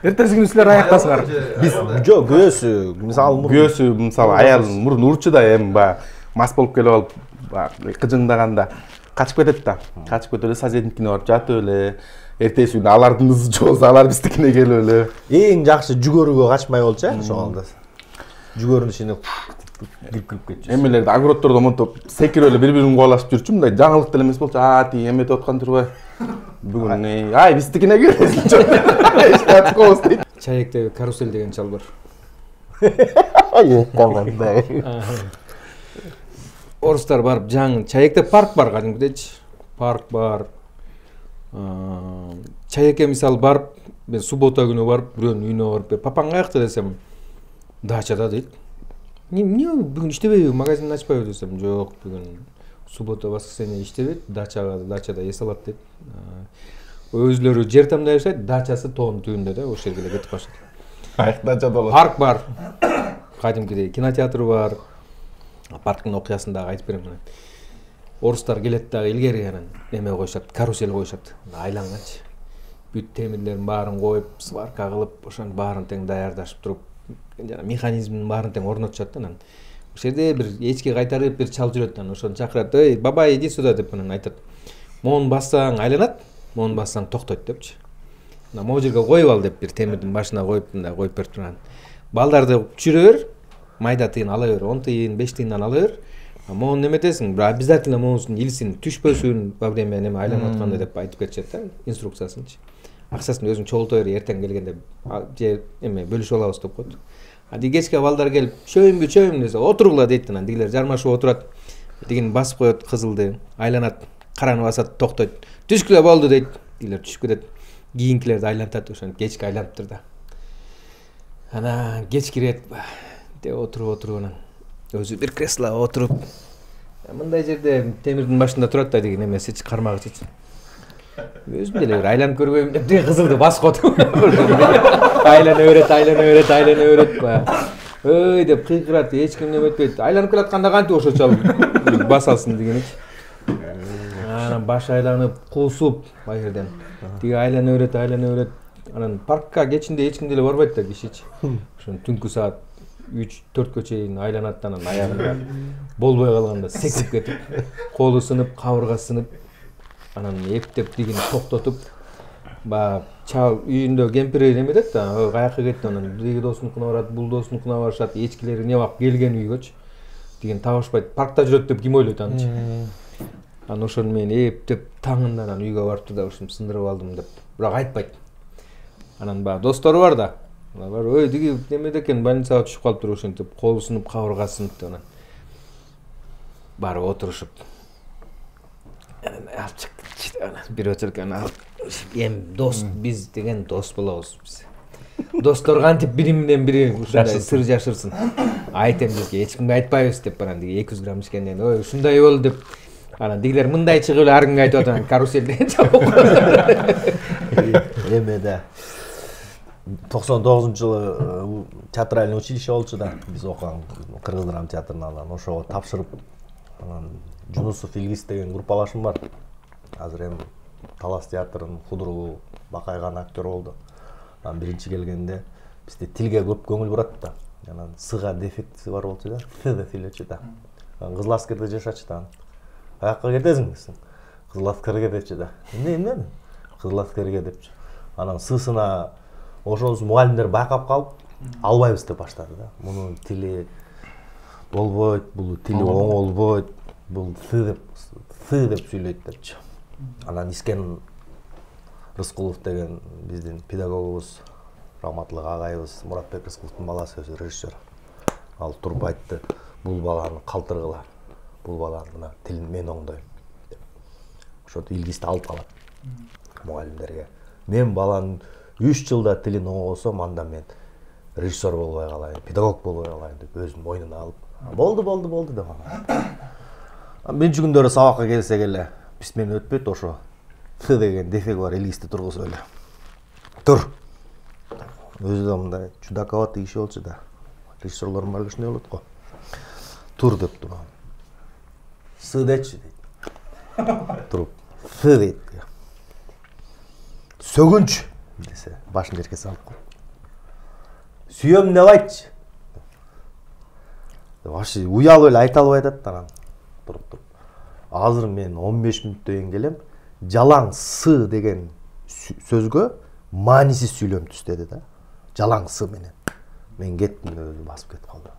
Эртеси күнү силер аяктасыңар. Биз жок, күйөөсү мисалы аялын мурун урчу да, эми баягы мас болуп келип алып, баягы кыжыңдаганда качып кетет да. Качып кетип эле соседникине барып жатып эле. Эртеси күнү алардын ызы чоосу, алар биздикине келип эле. Эң жакшы жүгөрүгө качмай болчу, ошондо. Жүгөрүнүн ичине кирип кетчү. Эмелерди огороддордо монтоп секирип эле бири-бирин кубалашып жүрчү, мындай жаңылык деле эмес болчу. Тиги эметип аткан турбай. Бүгүн ай биздикине келесиң. Эшкат коос дейт. Чаектеги карусель деген чал бар. Орустар барып жаңы Чаекте парк бар кадимкидечи. Парк бар. Чаекке мисалы барып, мен суббота күнү барып, бирөөнүн үйүнө барып, папаң каякта десем, дачада дейт. Эмне бүгүн иштебейби, магазин ачпайбы десем, жок, бүгүн суббота воскресенье иштебейт, дачада эс алат дейт. Өзлөрү жер тамдай жашайт, дачасы тоонун түбүндө да, ошол жерге эле кетип калышат. Дачада болот. Парк бар. Кадимкидей кинотеатр бар. Парктын окуясын айтып берем. Орустар келет дагы илгери анан эме коюшат, карусель коюшат. Айланганчы. Бүт темирлерин баарын коюп, сварка кылып, ошонун баарын тең даярдашып туруп, жана механизмдин баарын тең орнотушат да анан. Ошол жерде бир эчки кайтарып бир чал жүрөт анан ошону чакырат. "Эй, бабай, иди сюда" деп анан айтат. "Моун бассаң айланат, моун бассаң токтойт" депчи. Анан могу жерге коюп ал деп бир темирдин башына коюп, мындай коюп берип турган. Балдарды түшүрө бер, майда тыйын ала бер, 10 тыйын, 5 тыйындан ала бер. Моун неметесиң, бир обязательно моунун илсин түшпөсүн во время неме айланып атканда деп айтып кетишет да, инструкциясынчы. Акчасын өзүң чогулта бер, эртең келгенде же эме бөлүшүп алабыз деп коет. Тиги кечке балдар келип, "Чөйүмбү" десе, "Отургула" дейт анан. Дигилер жармашып отурат. Дигин басып коет кызылды, айланат, караны басат, токтойт. "Түшкүлө болду" дейт. Дигилер түшүп кетет. Кийинкилерди айлантат, ошону кечке айлантыптыр да. Анан кеч кирет, деп отуруп анан өзү бир креслого отуруп, мындай жерде темирдин башында турат да, деген эмесичи, кармагычычы. Өзүм деле бир айланып көрбөйм деп тиги кызылды басып отуруп. Айлана берет. Ой деп кыйкырат, эч ким неметпейт. Айланып келатканда кантип ошо чал басалсын дегеничи. Анан баш айланып, куусуп ал жерден. Тиги айлана берет. Анан паркка кечинде эч ким деле барбайт да, кишичи. Ошон түнкү саат 3-4кө чейин айланат, анан аягында болбой калганда секип кетип, колу сынып, кабыргасы сынып, анан эптеп дигин токтотуп, баягы чал үйүндө кемпири неметет да, каяка кетти, анан тиги досунукуна барат, бул досунукуна барышат, эчкилери не бак келген үйгөчү. Дигин табышпайт, паркта жүрөт деп ким ойлойт анычы. Анан ошону мен эптеп таңында анан үйгө барып турда ушум сындырып алдым деп, бирок айтпайт. Анан баягы достору бар да. Алар ой диги немеде экен, больницага түшүп калыптыр ошентип, колу сынып, кабыргасы сынып деп анан барып отурушуп. Анан алып чык, анан бир өтөркөн алып, эми дос, биз деген дос болобуз биз. Достор кантип бири менен бири ушундай сыр жашырсын. Айтем бизге эч кимге айтпайбыз деп анан диги 200 грамм ичкенден ой ушундай болду деп анан дигилер мындай чыгып эле ар кимге айтып атат, карусель деген чабып. Эме да 99-жылы театральный училище болчу да, биз окуган Кыргыз драма театрынан, ошого тапшырып, анан Жунусов Илгиз деген группалашым бар. Азыр эми Талас театрынын худругу бакайган актер болду. Анан биринчи келгенде бизде тилге көп көңүл бурат да. Анан сыга дефектиси бар болчу да, филечи да. Кызыл аскерде жашачу да. Аякка кетесиң десең, Кызыл аскерге депчи да. Эмне? Кызыл аскерге депчи. Анан сысына ошонусу мугалимдер байкап калып, албайбыз деп баштады да. Мунун тили болбойт, бул тили оңолбойт, бул сы деп сүйлөйт депчи. Анан искен Рыскулов деген биздин педагогубуз, rahmatlyk агайыбыз, Muratbek Рыскуловдун баласы өзү режиссер. Ал туруп айтты, бул баланы калтыргыла, бул баланын мына тилин мен оңдойм деп. Ошентип илгисти алып калат мугалимдерге. Мен баланын 3 жылда тилин оңгосом, анда мен режиссер болбой калайын, педагог болбой калайын деп өзүнүн мойнуна алып, болду деп анан. Биринчи күндөрү сабакка келсек эле, биз менен өтпөйт ошо. Т деген дефек бар, илгисти тургузуп эле. Тур. Өзү да мындай чудаковатый киши болчу да. Режиссерлордун баары ушундай болот го. Тур деп турам. С дечи дейт. Туруп, С дейт. Сөгүнч десе, башын жерге салып коет. Сүйөм деп айтчы. Вообще уялып эле айта албай атат анан. Туруп. Азыр мен 15 мүнөттөн кийин келем. Жалаң С деген сөзгө маанисиз сүйлөм түз деди да. Жалаң С менен. Мен кеттим деп өзү басып кетип калды.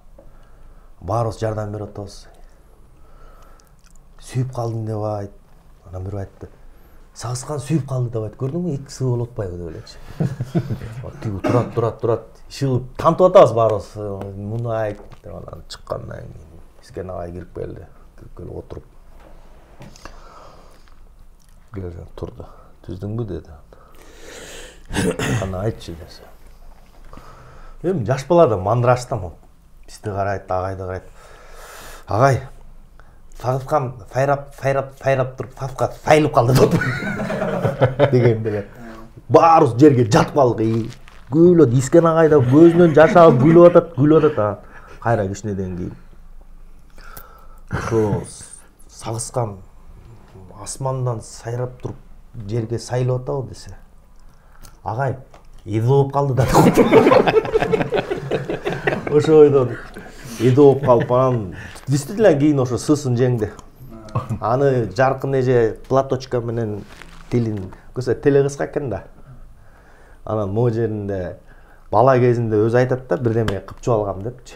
Баарыбыз жардам берип атабыз. Сүйүп калдым деп айт. Анан бирөө айтты. Сагыскан сүйүп калды деп айт. Көрдүңбү? 2 С болуп атпайбы деп элечи. Тиги турат. Шылып тантып атабыз баарыбыз. Муну айт деп анан чыккандан кийин бизге агай кирип келди. Кирип келип отуруп. Гөлөм турду. Түздүңбү деди. Кана айтчы десе. Эми жаш бала да мандыраштам. Бизди карайт, агайды карайт. Агай, Сагыскан файрап туруп, Сагыска сайылып калды деп. Дегенде баарыбыз жерге жатып калдык. Күлөт, Искен агай да көзүнөн жаш агып күлүп атат. Кайра кичинеден кийин. Ошо Сагыскан асмандан сайрап туруп жерге сайылып атабы десе. Агай, эди болуп калды да. Ошо ойдон эди болуп калып анан действительно кийин ошо Сысын жеңди. Аны жаркын эже платочка менен тилин көсө теле кыска экен да. Анан могу жеринде бала кезинде өзү айтат да, бирдеме кыпчып алгам депчи.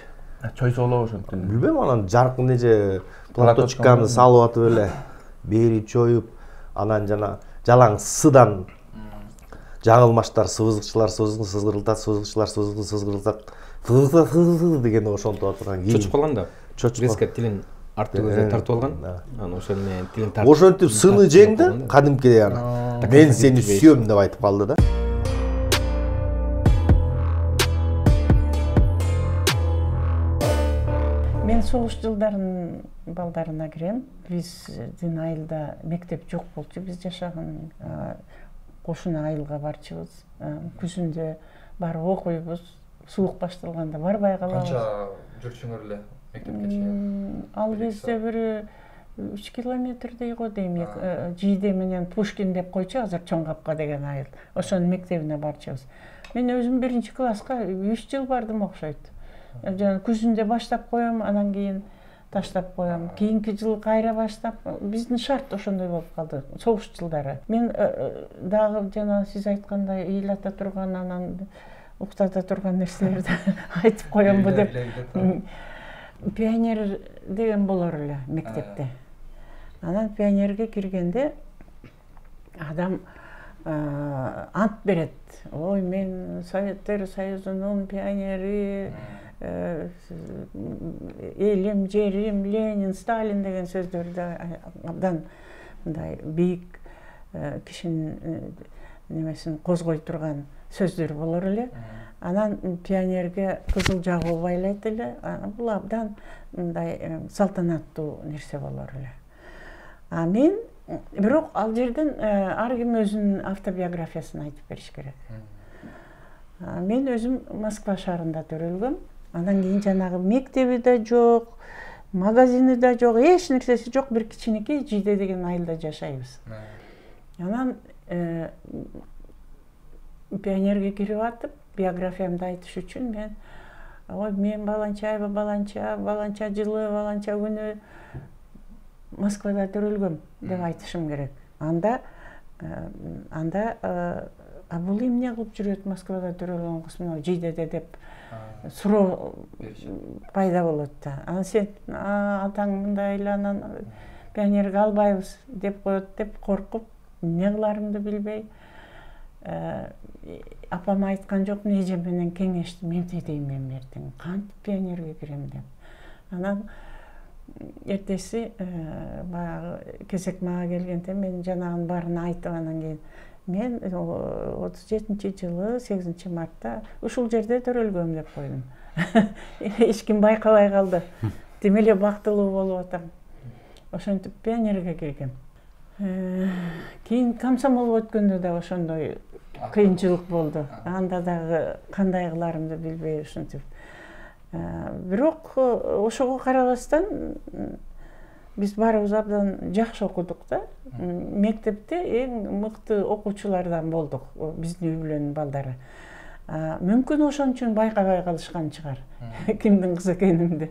Чойсолоо ошентип. Билбейм, анан жаркын эже платочканы салып атып эле бери чоюп, анан жана жалаң Сыдан жаңылмаштар, сызгырчылар сызгырылтат деген ошентип атырган кийин чочуп калган да. Резко тилин артты көзүнө тартып алган. Анан ошол менен тилин тартып. Ошентип Сыны жеңди, кадимки аны. Мен сени сүйөм деп айтып калды да. Мен согуш жылдарынын балдарына кирем. Биздин айылда мектеп жок болчу. Биз жашаган кошуна айылга барчыбыз. Күзүндө барып окуйбуз. Суук башталганда барбай калабыз. Канча жүрчүңөр эле мектепке чейин? Ал кезде бир 3 километрдей го дейм. Жийде менен Пушкин деп койчу, азыр Чоң Капка деген айыл. Ошонун мектебине барчыбыз. Мен өзүм 1-класска 3 жыл бардым окшойт. Жана күзүндө баштап коем, анан кийин таштап коем. Кийинки жыл кайра баштап, биздин шарт ошондой болуп калды, согуш жылдары. Мен дагы жана сиз айткандай ыйлата турган, анан уктата турган нерселерди айтып коембу деп. Пионер деген болор эле мектепте. Анан пионерге киргенде адам ант берет. Ой, мен Советтер Союзунун пионери, элим, жерим, Ленин, Сталин деген сөздөрдү абдан мындай бийик кишинин немесин козгой турган сөздөр болор эле. Анан пионерге кызыл жагуу байлайт эле. Бул абдан мындай салтанаттуу нерсе болор эле. А мен бирок ал жерден ар ким өзүнүн автобиографиясын айтып бериш керек. Мен өзүм Москва шаарында төрөлгөм. Андан кийин жанагы мектеби да жок, магазини да жок, эч нерсеси жок, бир кичинекей Жийде деген айылда жашайбыз. Анан пионерге кирип атып, биографиямды айтыш үчүн мен ой, мен баланча жылы, баланча күнү Москвада төрөлгөм деп айтышым керек. Анда бул эмне кылып жүрөт Москвада төрөлгөн кыз мына Жийдеде деп суроо пайда болот да. Анан сен атаң мындай эле, анан пионерге албайбыз деп коет деп коркуп, эмне кыларымды билбей апам айткан жокмун эже менен кеңешти, ментедей мен эртең кантип пионерге кирем деп. Анан эртеси баягы кезек мага келгенде мен жанагынын баарын айтып, анан кийин мен 37-жылы 8 мартта ушул жерде төрөлгөм деп койдум. Эч ким байкабай калды. Деме эле бактылуу болуп атам. Ошентип пионерге киргем. Кийин комсомолго өткөндө да ошондой кыйынчылык болду. Анда дагы кандай кыларымды билбей ушинтип. Бирок ошого карабастан биз баарыбыз абдан жакшы окудук да. Мектепте эң мыкты окуучулардан болдук, биздин үй бүлөнүн балдары. Мүмкүн ошон үчүн байкабай калышкан чыгар кимдин кызы экенимди.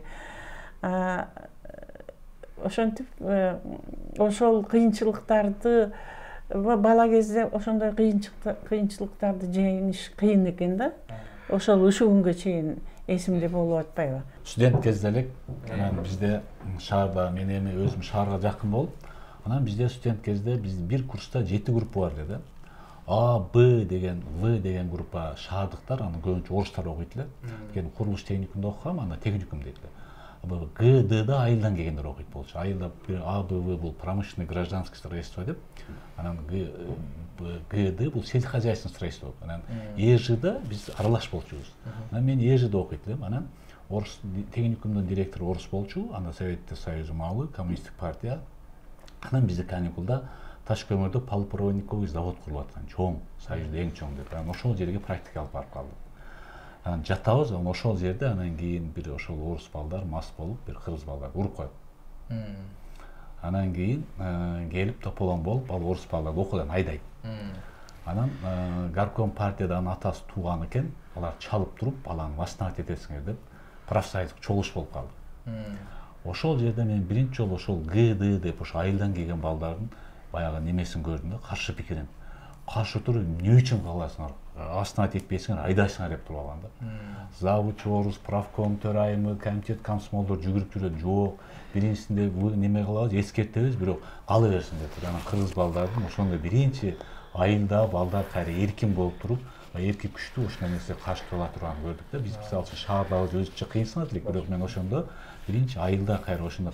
Ошентип ошол кыйынчылыктарды бала кезде ошондой кыйынчылыктарды жеңиш кыйын экен да. Ошол ушул күнгө чейин эсимде болуп атпайбы? Студент кезде элек анан бизде шаарда мен эми өзүм шаарга жакын болуп, анан бизде студент кезде биз бир курста 7 группа бар эле да. А, Б деген, В деген группа шаардыктар, анан көбүнчө орустар окуйт эле. Мен курулуш техникумда окугам, анда техникум дейт эле. Г, Д'да айылдан келгендер окуйт болчу. Айылда А, Б, В бул промышленный гражданский строительство деп, анан Г, Д бул сельскохозяйственный строительство. Анан ЭЖда биз аралаш болчубуз. Анан мен ЭЖда окуйт элем, анан орус техникумдун директору орус болчу, анда Советтик Союзу маалы, коммунисттик партия. Анан бизде каникулда таш көмөрдө полупроводниковый завод курулуп аткан, чоң, Союзда эң чоң деп. Анан ошол жерге практика алып барып калдым. Анан жатабыз, ошол жерде анан кийин бир ошол орус балдар мас болуп, бир кыргыз балдар уруп коюп. Анан кийин келип тополон болуп, ал орус балдарды окуудан айдайт. Анан горком партиядан атасы тууган экен, алар чалып туруп, баланы восстановить этесиңер деп, профсоюздук чогулуш болуп калды. Ошол жерде мен биринчи жолу ошол ГД деп ошо айылдан келген балдардын баягы немесин көрдүм да, каршы пикирин. Каршы туруп, эмне үчүн каласыңар? Восстановить этпейсиңер, айдайсыңар деп туруп алган да. Завуч орус, правком төрайымы, комитет комсомолдор жүгүрүп жүрөт, жок. Биринчисинде неме кылабыз, эскертебиз, бирок кала берсин деп. Анан кыргыз балдардын ошондо биринчи айылда балдар кайра эркин болуп туруп, эрки күчтүү ошол нерсе каршы тура турганын көрдүк да. Биз мисалы үчүн шаардагыбыз өзүнчө кыйынсынат элек, бирок мен ошондо биринчи айылда кайра ошондо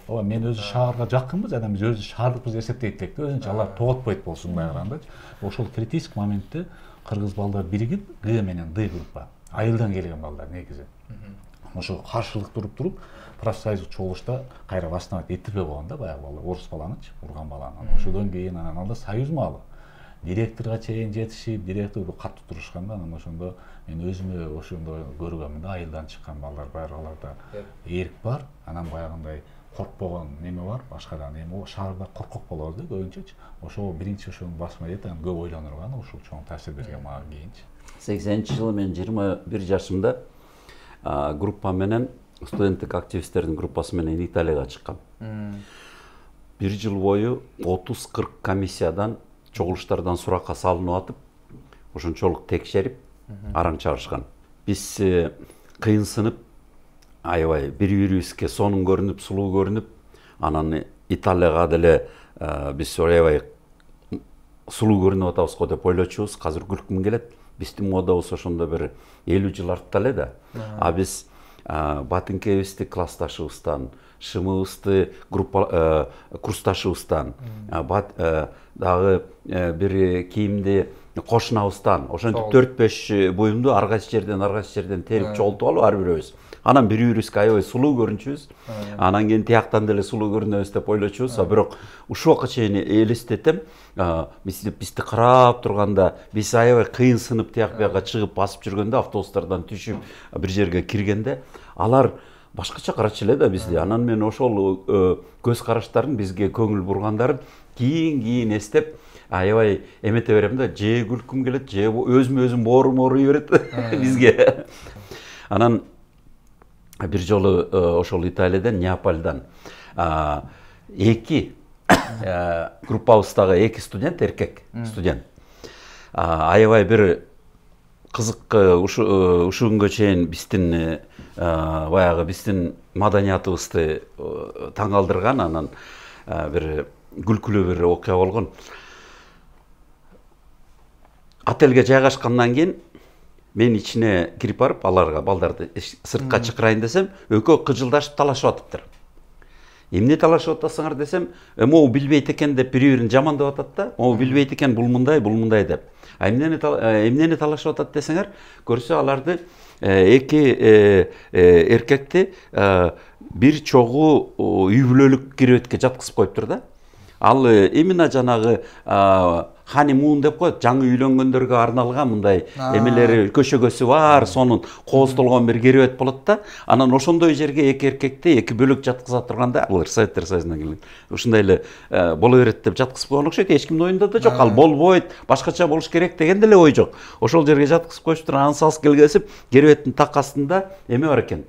Ооба, мен өзү шаарга жакынбыз, анан биз өзү шаардыкпыз эсептейт элек да, өзүнчө алар тоготпойт болсун байырганда. Ошол критический моментте кыргыз балдар биригип, Г менен Д группа, айылдан келген балдар негизи. Ошо каршылык туруп, профсоюздук чогулушта кайра восстановить этилбей болгон да, баягы балдар, орус баланычы, урган баланы. Ошодон кийин анан алда союз маалы. Директорго чейин жетишип, директор катуу турушканда, анан ошондо мен өзүмө ошондо көргөмүн да, айылдан чыккан балдар байыргаларда эрк бар, анан баягындай коркпогон неме бар, башка да эми шаарда коркок болобуз да көбүнчөчү. Ошол биринчи ошону басма дейт, анан көп ойлонурган, ошол чоң таасир берген мага кийинчи. 80-жылы мен 21 жашымда группа менен студенттик активисттердин группасы менен Италияга чыккам. Бир жыл бою 30-40 комиссиядан чогулуштардан суракка салынып атып, ошончолук текшерип, араң чыгарышкан. Биз кыйынсынып, аябай бири-бирибизге сонун көрүнүп, сулуу көрүнүп, анан Италияга деле биз аябай сулуу көрүнүп атабыз го деп ойлочубуз. Азыр күлкүм келет. Биздин модабыз ошондо бир 50 жыл артта эле да. А биз батынкебизди классташыбыздан, шымыбызды курсташыбыздан, дагы бир кийимди кошунабыздан, ошентип 4-5 буюмду ар кайсы жерден терип чогултуп алып ар бирөөбүз. Анан бири-бирибизге аябай сулуу көрүнчүбүз. Анан кийин тияктан деле сулуу көрүнөбүз деп ойлочубуз. Бирок ушул убакка чейин элестетем, бизди карап турганда, биз аябай кыйынсынып тияк бияка чыгып басып жүргөндө, автобустардан түшүп бир жерге киргенде, алар башкача карачу эле да бизди. Анан мен ошол көз караштарын, бизге көңүл бургандарын кийин эстеп, аябай эмете берем да, же күлкүм келет, же өзүм боорум ооруй берет бизге. Анан бир жолу ошол Италиядан, Неаполдон 2 группабыздагы 2 студент, эркек студент, аябай бир кызык, ушул күнгө чейин биздин баягы биздин маданиятыбызды таң калтырган, анан бир күлкүлүү бир окуя болгон. отельге жайгашкандан кийин мен ичине кирип барып аларга балдарды сыртка чакырайын десем, экөө кыжылдашып талашып атыптыр. Эмне талашып атасыңар десем, могу билбейт экен деп бири-бирин жамандап атат да, могу билбейт экен бул мындай деп. Эмнени талашып атат десеңер, көрсө аларды эки эркекти бир чогуу үй бүлөлүк киребетке жаткызып коюптур да. Ал именно жанагы ханимун деп коет, жаңы үйлөнгөндөргө арналган мындай эмелери көшөгөсү бар, сонун кооздолгон бир керебет болот да. Анан ошондой жерге эки эркекти эки бөлөк жаткыза турганда, алар Советтер Союзунан келген. Ушундай эле боло берет деп жаткызып койгон окшойт. Эч кимдин оюнда да жок. Ал болбойт, башкача болуш керек деген деле ой жок. Ошол жерге жаткызып коюштур. Анан салс келгесип, керебеттин так астында эме бар экен.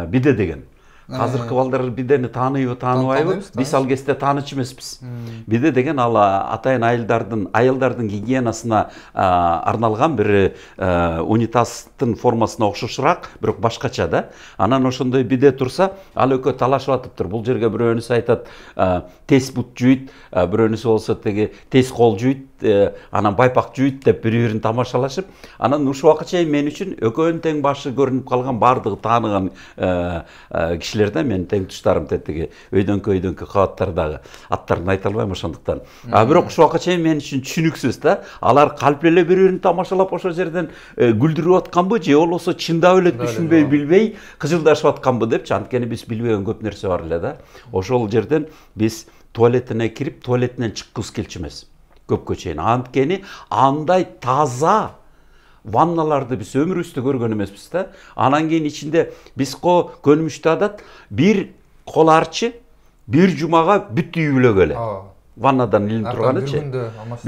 Биде деген. Азыркы балдар бидени тааныйбы, тааныбайбы? Биз ал кезде таанычу эмеспиз. Биде деген ал атайын аялдардын гигиенасына арналган бир унитаздын формасына окшошураак, бирок башкача да. Анан ошондой биде турса, ал экөө талашып атыптыр. Бул жерге бирөөнүсү айтат, тез бут жуйт, бирөөнүсү болсо теги тез кол жуйт, анан байпак жуйт деп бири-бирин тамашалашып, анан ушул убакка чейин мен үчүн экөөнүн тең башы көрүнүп калган, бардыгы тааныган кишилерде менин тең туштарым тетиги өйдөнкө кабаттардагы аттарын айта албайм ошондуктан. Бирок ушул убакка чейин мен үчүн түшүнүксүз да. Алар калп эле бири-бирин тамашалап ошол жерден күлдүрүп атканбы, же болбосо чындап эле түшүнбөй билбей кыжылдашып атканбы депчи, анткени биз билбеген көп нерсе бар эле да. Ошол жерден биз туалетине кирип, туалетинен чыккыбыз келчү эмес. Көпкө чейин. Анткени андай таза ванналарды биз өмүрүбүздө көргөн эмеспиз да. Анан кийин ичинде биз көнүмүштө адат бир кол арчы бир жумага бүт үй бүлөгө эле ваннадан илинип турганычы.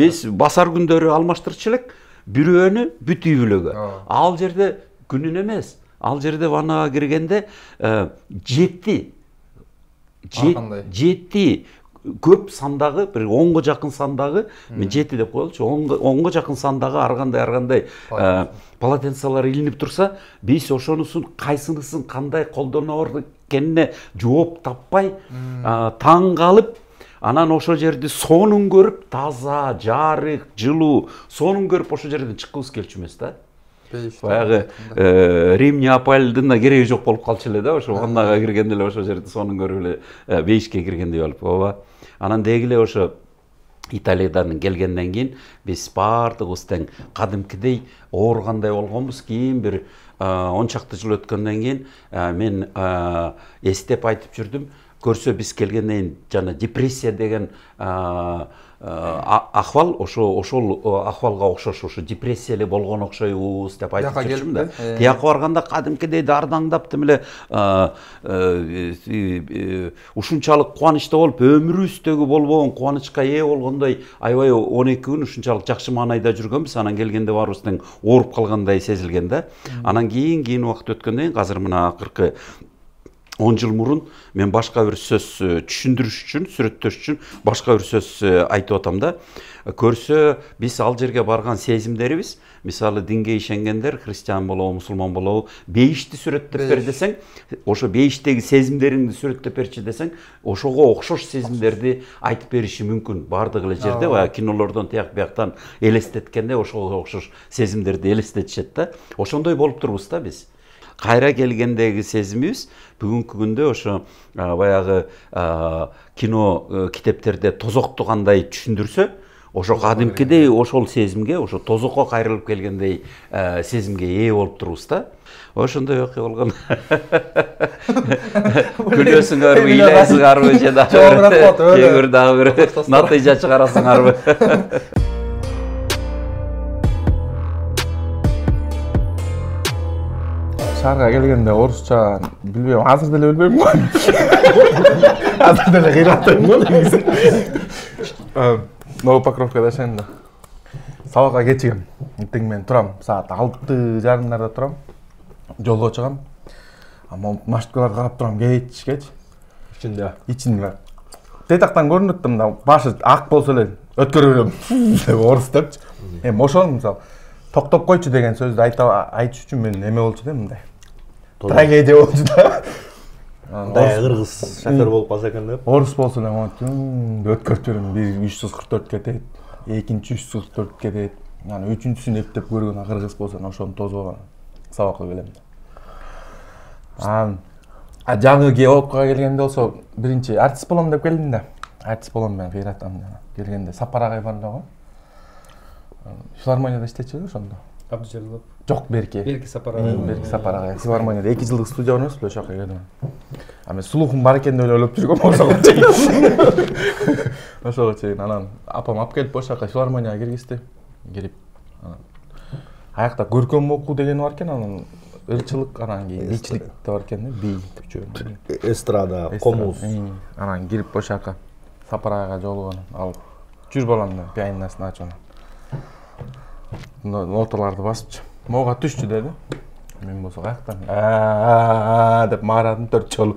Биз басар күндөрү алмаштырчу элек бирөөнү бүт үй бүлөгө. Ал жерде күнүн эмес, ал жерде ваннага киргенде жетти көп сандагы, бир 10га жакын сандагы, мен 7 деп коелучу, 10га жакын сандагы ар кандай полотенцалар илинип турса, биз ошонусун кайсынысын кандай колдонор экенине жооп таппай, таң калып, анан ошол жерди сонун көрүп, таза, жарык, жылуу, сонун көрүп ошол жерден чыккыбыз келчү эмес да. Баягы Рим, Неаполдун да кереги жок болуп калчу эле да, ошо ваннага киргенде эле ошол жерди сонун көрүп эле бейишке киргендей болуп. Ооба. Анан деги эле ошо Италиядан келгенден кийин биз бардыгыбыз тең кадимкидей ооругандай болгонбуз. Кийин бир 10 чакты жыл өткөндөн кийин мен эстеп айтып жүрдүм. Көрсө биз келгенден кийин жана депрессия деген ахвал ошол ахвалга окшош, ошо депрессия эле болгон окшойбуз деп айтып жүрчүмүн да. Тияка барганда кадимкидей дардаңдап тим эле ушунчалык кубанычта болуп, өмүрүбүздөгү болбогон кубанычка ээ болгондой аябай 12 күн ушунчалык жакшы маанайда жүргөнбүз. Анан келгенде баарыбыз тең ооруп калгандай сезилген да. Анан кийин убакыт өткөндөн кийин азыр мына акыркы 10 жыл мурун мен башка бир сөз түшүндүрүш үчүн, сүрөттөш үчүн башка бир сөз айтып атам да. Көрсө биз ал жерге барган сезимдерибиз, мисалы динге ишенгендер, христиан болобу, мусулман болобу, бейишти сүрөттөп бер десең, ошо бейиштеги сезимдериңди сүрөттөп берчи десең, ошого окшош сезимдерди айтып бериши мүмкүн. Бардык эле жерде баягы кинолордон тияк бияктан элестеткенде ошого окшош сезимдерди элестетишет да. Ошондой болуп турбуз да биз. Кайра келгендеги сезимибиз бүгүнкү күндө ошо баягы кино китептерде тозокту кандай түшүндүрсө, ошо кадимкидей ошол сезимге, ошо тозокко кайрылып келгендей сезимге ээ болуп турбуз да. Ошондой окуя болгон. Күлөсүңөрбү, ыйлайсыңарбы же дагы бир натыйжа чыгарасыңарбы? Шаарга келгенде орусча билбейм, азыр деле билбейм го. Азыр деле кыйраттайм го негизи. Новопокровкада жашайм да. Сабакка кечигем. Тең мен турам, саат 6:30 турам. Жолго чыгам. Машинкаларга карап турам, кеч. Ичинде. Детактан көрүнөт да, башы ак болсо эле өткөрө берем деп орус депчи. Ошол мисалы токтоп койчу деген сөздү айтыш үчүн мен эме болчу да, мындай. Трагедия болчу да. Мындай кыргыз шофер болуп калса экен деп. Орус болсо эле өткөрүп берем. Бир 344 кетет, экинчи 344 кетет. Анан үчүнчүсүн эптеп көргөн кыргыз болсо ошону тосуп сабакка келем. Жаңы опка келгенде болсо биринчи артист болом деп келдим да. Артист болом мен кыйратам келгенде Сапар агай бар эле го. Филармонияда иштечү ошондо. Абдыжалилов. Жок, Берке. Берке Сапар агай. Берке Сапар агай. Филармонияда 2 жылдык студия бар эмес беле, ошока келдим. Мен слухум бар экен деп ойлоп жүргөм ошого чейин. Ошого чейин анан апам алып келип ошока филармонияга киргизди. Кирип аякта көркөм окуу деген бар экен, анан ырчылык, анан кийин бичлик да бар экен, би түчү. Эстрада, комуз. Анан кирип ошока Сапар агайга жолугуп алып жүр балам деп пианиносын ачып ноталарды басыпчы. Мога түшчү деди. Мен болсо каяктан деп маарадым 4 жолу.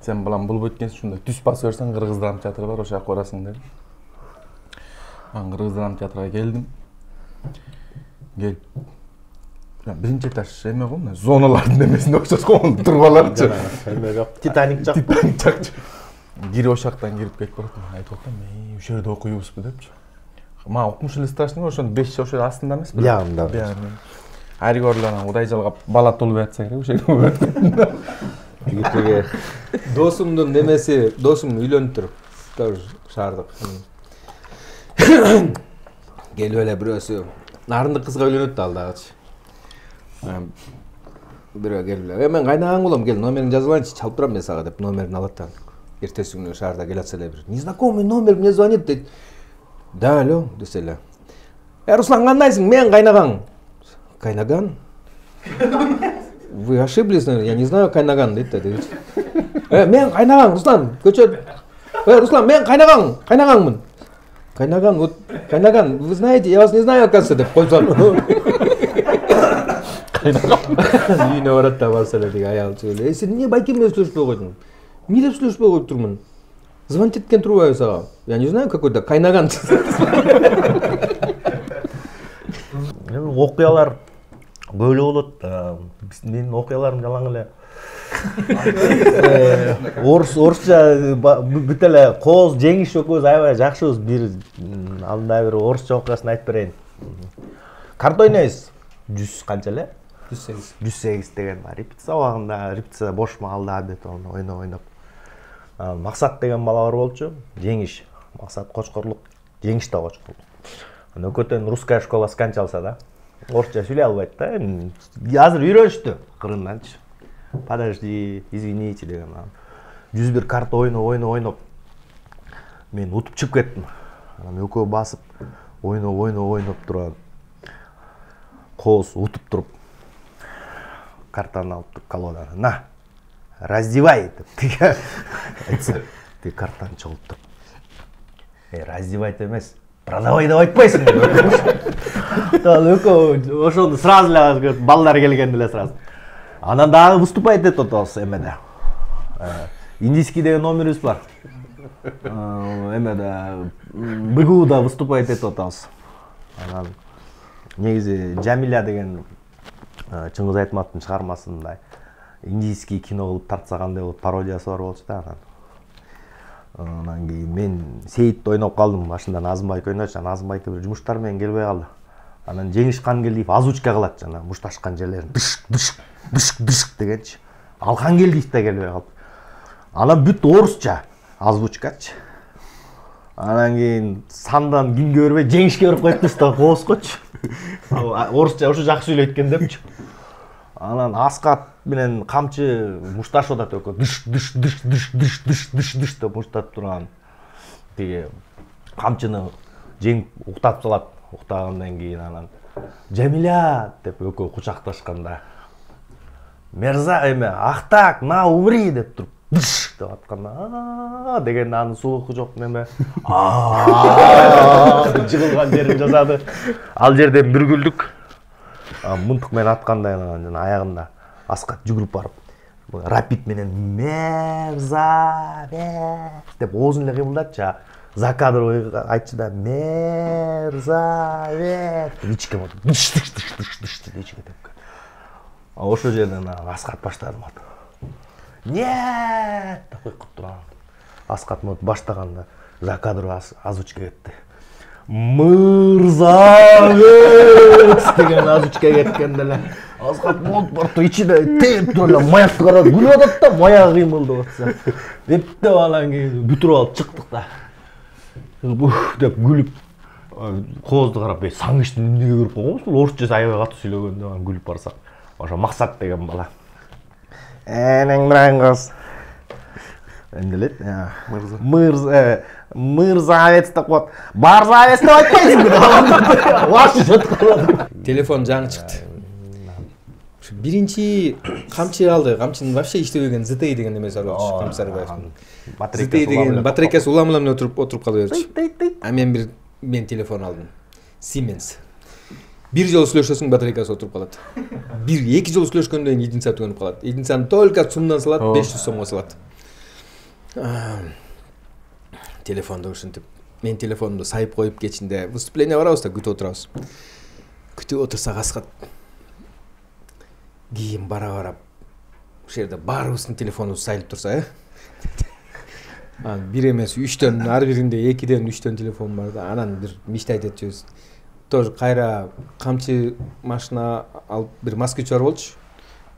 Сен балам бул бүткенсиң, ушундай түс басып берсең Кыргыз драма театры бар, ошока барасың деди. Мен Кыргыз драма театрга келдим. Келип биринчи этаж эме го, зоналардын эмесине окшош го, турбаларчы. Эме жок, Титаник жак. Кирип ошоктан кирип кетип баратам. Айтып атам, ушул жерде окуйбузбу депчи. Мага укмуш эле страшный, ошону 5 ошол астында эмес беле? Биягында. Аригорлар Кудай жалгап бала туулуп жатса керек ошол. Жигитиге Досумдун немеси, досум үйлөнүп туруп, тоже шаардык. Келип эле бирөөсү нарындык кызга үйлөнөт да ал дагычы. Бирөө келип эле, мен кайнаган болом, кел номериңди жазып алайынчы, чалып турам мен сага деп номерин алат да. Эртеси күнү шаарда келатса эле бир незнакомый номер мне звонит дейт. Да, алло, десе эле. Руслан, кандайсың? Мен кайнагаң. Кайнаган? Вы ошиблись, наверное, я не знаю кайнаган дейт да. Мен кайнагаң, Руслан, көчөт. Руслан, мен кайнагаңмын. Кайнаган, вот кайнаган, вы знаете, я вас не знаю, оказывается, деп койсом. Үйүнө барат да барса эле деги аягын чыгып эле. Сен эмне байке менен сүйлөшпөй койдуң? Эмне деп сүйлөшпөй коюп турмун? Звонить эткен турбайбы сага? Я не знаю, какой-то кайнаган. окуялар көп эле болот. Менин окуяларым жалаң эле. Орусча бүт эле кооз жеңиш экөөбүз аябай жакшыбыз. Бир алдында бир орусча окуясын айтып берейин. Карта ойнойбуз. 100 канча эле? 108 деген бар. Репетиция убагында, репетиция бош маалда адет ойноп. Максат деген бала бар болчу. Жеңиш. Максат кочкорлук, жеңиш да кочкорлук. Нөкөтөн русская школа сканчалса да. Орусча сүйлөй албайт да. Азыр үйрөнүштү кырынданчы. Подожди, извините деген. 101 карта ойноп. Мен утуп чыгып кеттим. Анан экөө басып ойноп турган. Кооз утуп туруп картаны алып колодадан. На, раздевай деп айтса, тиги картаны чогулуп туруп. Раздевать эмес, продавай деп айтпайсың. Экөө ошону сразу эле балдар келгенде эле сразу. Анан дагы выступать этип атабыз эмеде. Индийский деген номерибиз бар. Эмеде БГУда выступать этип атабыз. Анан негизи Жамиля деген Чыңгыз Айтматовдун чыгармасында индийский кино кылып тартса кандай болот пародиясы бар болчу да анан. Анан кийин мен Сейитти ойноп калдым. Башында Назымбайк ойночу, Назымбайк бир жумуштар менен келбей калды. Анан Жеңишкан келип озвучка кылат жана мушташкан жерлерин дышк дегенчи. Алкан келдиев да келбей калды. Анан бүт орусча озвучкачы. Анан кийин сандан кимге бербей Жеңишке берип коюптуз да коозгочу. Орусча ушу жакшы сүйлөйт экен депчи. Анан Аскат менен камчы мушташуда төкө дыш деп муштатып турган. Тиги камчыны жеңип уктатып салат. Уктагандан кийин анан Жамиля деп экөө кучакташканда Мерза эме Ахтак, на умри деп туруп дыш деп атканда деген анын сулуку жок неме. Жыгылган жерин жасады. Ал жерден бир күлдүк. Мынтык менен аткандай жана аягында Аскат жүгүрүп барып рапид менен Мерза деп оозун эле кыймылдатчы. Закадровый айтчы да Мерза ичке вот дыш ичке деп. Ошол жерден Аскат баштады мот. Нет деп койуп турган. Аскат мот баштаганда закадровый озвучка кетти. мырзабек деген озвучка кеткен деле азгап болуп барып ичинде тээп туруп эле маякты карап күлүп атат да, маяк кыймылдап атса. Эптеп анан кийин бүтүрүп алып чыктык да. Деп күлүп коозду карап, саңычты эмнеге көрүп койгонбуз, бул орусча аябай катуу сүйлөгөн деп анан күлүп барсак, ошо Максат деген бала. Энең менен кыз. Эмне элет? Мырзавец деп коет. Барзавец деп айтпайсың деп. Ваш жатып калат. Телефон жаңы чыкты. Биринчи камчы алды. Камчынын вообще иштебеген ZTE деген немеси бар болчу. Камчы Сарыбаевдин. ZTE деген батарейкасы улам-улам отуруп кала берчү. А мен телефон алдым. Siemens. Бир жолу сүйлөшөсүң, батарейкасы отуруп калат. Эки жолу сүйлөшкөндөн кийин 7 саат өнүп калат. 7 саат только сумдан салат, 500 сомго салат. Телефонду ушинтип, мен телефонумду сайып коюп кечинде выступление барабыз да, күтүп отурабыз. Күтүп отурсак Аскат кийин бара ошол жерде баарыбыздын телефонубуз сайылып турса, бир эмес 3төн, ар биринде 2ден 3төн телефон бар да. Анан бир мечтать этчүбүз. Тоже кайра камчы машина алып бир москвич бар болчу,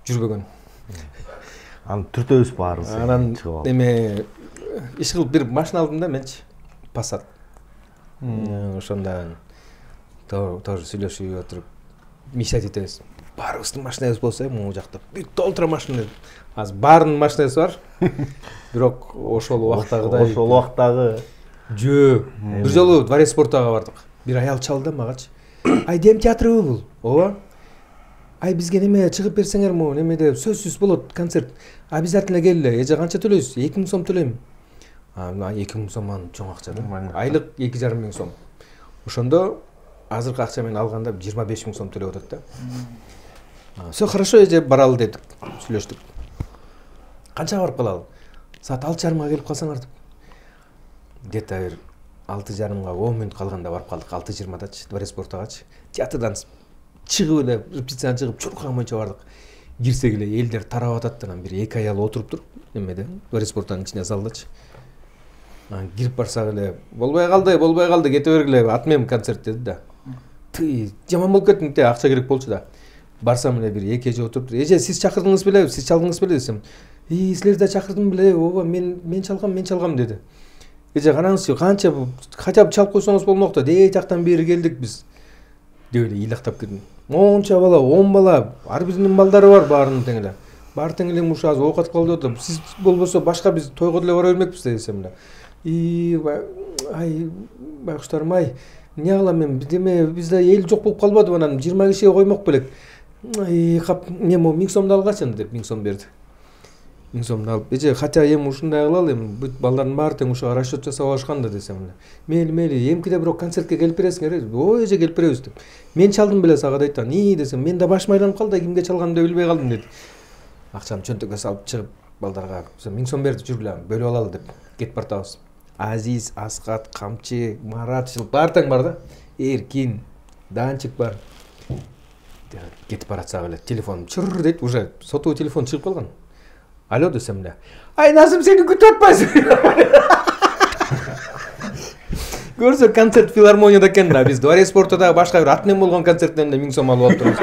жүрбөгөн. Анан түртөбүз баарыбыз. Анан эме иш кылып бир машина алдым да менчи, Passat. Ошондо тоже сүйлөшүп отуруп мечтать этебиз. Баарыбыздын машинабыз болсо, могу жакта бүт толтура машина. Азыр баарынын машинасы бар. Бирок ошол убактагы жөө. Бир жолу Дворец спортага бардык. Бир аял чалды магачы. Ай, дем театрыбы бул? Ооба. Ай, бизге неме чыгып берсеңерби, немеде сөзсүз болот концерт. Обязательно келгиле. Эже канча төлөйсүз? 2000 сом төлөйм. 2000 сом чоң акча да. Айлык 2500 сом. Ошондо азыркы акча менен алганда 25000 сом төлөп атат да. Все хорошо, эже баралы дедик. Сүйлөштүк. Канчага барып калалы? Саат 6:30-га келип калсаңар деп. Где-то 6:30-га 10 мүнөт калганда барып калдык. 6:20-дачы Дворец спортагачы. Театрдан чыгып эле, репетициядан чыгып чуркан боюнча бардык. Кирсек эле элдер тарап атат, анан бир 2 аял отуруп туруп, немеде, Дворец спорттун ичине залдачы. Кирип барсак эле, болбой калды, кете бергиле, атмем концерт деди да. Ты жаман болуп кеттиң, акча керек болчу да. Барсам эле бир 2 эже отуруп, эже сиз чакырдыңыз беле, сиз чалдыңыз беле десем. Силерди да чакырдым беле, ооба, мен чалгам деди. Эже караңызчы, канча хотя бы чалып койсоңуз болмок да, дей жактан бери келдик биз. Деп эле ыйлактап кирдим. Монча бала, 10 бала, ар биринин балдары бар, баарынын тең эле. Баары тең эле мушу азыр оокат кылып атат. Сиз болбосо башка биз тойго деле бара бермекпиз десем эле. Ай, байкуштарым ай, эмне кылам мен? Бизде эл жок болуп калбадыбы, анан 20 кишиге коймок белек. Кап, эме 1000 сомду алгачы деп 1000 сом берди. 1000 сомду алып, эже хотя эми ушундай кылалы, эми бүт балдардын баары тең ушуга расчет жасап алышкан да десем эле. Мейли, эмкиде бирок концертке келип бересиңер. Ой, эже келип беребиз деп. Мен чалдым беле сага дейт. Десем, мен да башым айланып калды, кимге чалганымды билбей калдым деди. Акчамды чөнтөккө салып чыгып, балдарга 1000 сом берди, жүргүлө, бөлүп алалы деп кетип бартабыз. Азиз, Аскат, Камчы, Марат, баары тең бар да. Эркин, Данчик бар. Кетип баратсак эле телефонум чыр дейт, уже сотовый телефон чыгып калган. Алло десем эле. Ай, Назым, сени күтүп атпайсың. Көрсө концерт филармонияда экен да, биз Дворец спортта башка бир атмен болгон концерттен эле 1000 сом алып атырбыз.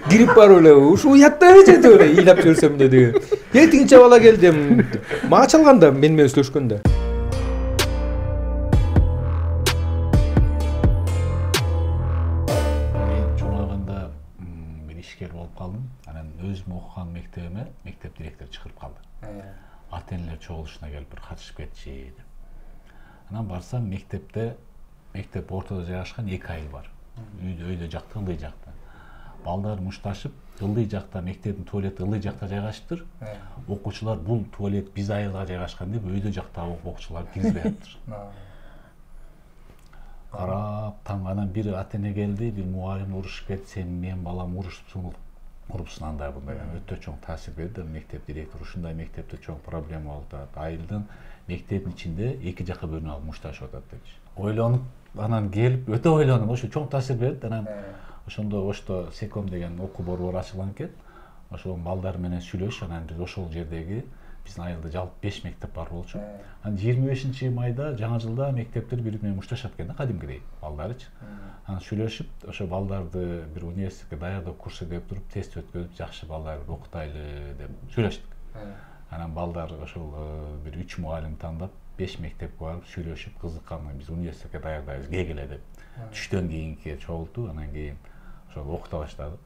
Кирип барып эле, ушу уятта эже деп эле ыйлап жүрсөм да деген. Тигинче бала келди, мага чалганда мен менен сүйлөшкөндө. Болуп калдым. Анан өзүм окуган мектебиме мектеп директору чакырып калды. Ата энелер чогулушуна келип бир катышып кетчи деп. Анан барсам мектеп ортодо жайгашкан 2 айыл бар. Өйдө жакта, ылдый жакта. Балдар мушташып, ылдый жакта мектептин туалети ылдый жакта жайгашыптыр. Окуучулар бул туалет биз айылга жайгашкан деп өйдө жакта окуучулар киргизбей атыптыр. Карап, таң анан бир ата эне келди, бир мугалим урушуп кетсем, мен балам урушупсун андай мындай өтө чоң таасир берди. Мектеп директору ушундай мектепте чоң проблема болуп атат. Айылдын мектептин ичинде 2 жакка бөлүнүп алып мушташып атат депчи. Ойлонуп, анан келип өтө ойлонуп, ошо чоң таасир берди. Анан ошондо Секом деген окуу борбору ачылган экен. Ошол балдар менен сүйлөш, анан биз ошол жердеги биздин айылда жалпы 5 мектеп бар болчу. Анан 25 майда жаңы жылда мектептер бири бири менен мушташат экен да, кадимкидей балдарычы. Анан сүйлөшүп, ошо балдарды бир университетке даярдоо курсы деп туруп, тест өткөзүп, жакшы балдарды окутайлы деп сүйлөштүк. Анан балдар ошол бир 3 мугалим тандап, 5 мектепке барып сүйлөшүп, кызыккандан биз университетке даярдайбыз, келгиле деп. Түштөн кийинки чогултуу, анан кийин ошол окута баштадык.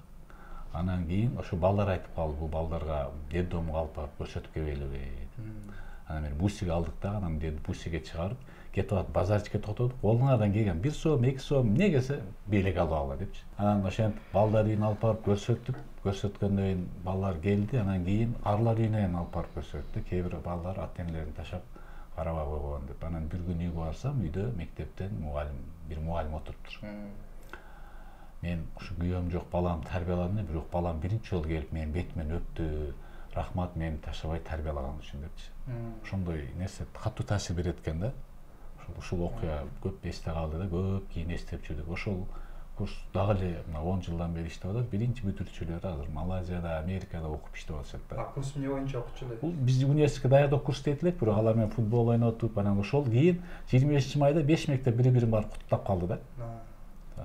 Анан кийин ошо балдар айтып калды, бул балдарга детдомго алып барып көрсөтүп келбейлиби. Анан мен бусиге алдык да, анан дед бусиге чыгарып, кетип атып базарчыкка токтодук. Колуңардан келген 1 сом, 2 сом, эмне келсе бийлик алып алгыла депчи. Анан ошентип балдар үйүнө алып барып көрсөттүк. Көрсөткөндөн кийин балдар келди, анан кийин арлар үйүнө алып барып көрсөттү. Кээ бир балдар ата-энелерин ташап карабай койгон деп. Анан бир күн үйгө барсам, үйдө мектептен бир мугалим отуруптур. Мен ушу күйөөм жок, балам тарбияладым, бирок балам биринчи жолу келип менин бетимен өптү. Рахмат, мени ташабай тарбиялаган үчүн депчи. Ошондой нерсе катуу таасир берет экен да. Ушул окуя көп эсте калды да, көп кийин эстеп жүрдүк. Ошол курс дагы эле 10 жылдан бери иштеп атат. Биринчи бүтүрүүчүлөр азыр Малайзияда, Америкада окуп иштеп атышат да. Курс эмне боюнча окутчу эле? Бул биз университетке даярдоо курс дейт элек, бирок алар менен футбол ойнотуп, анан ошол кийин 25 майда 5 мектеп бири-бирин барып куттуктап калды да.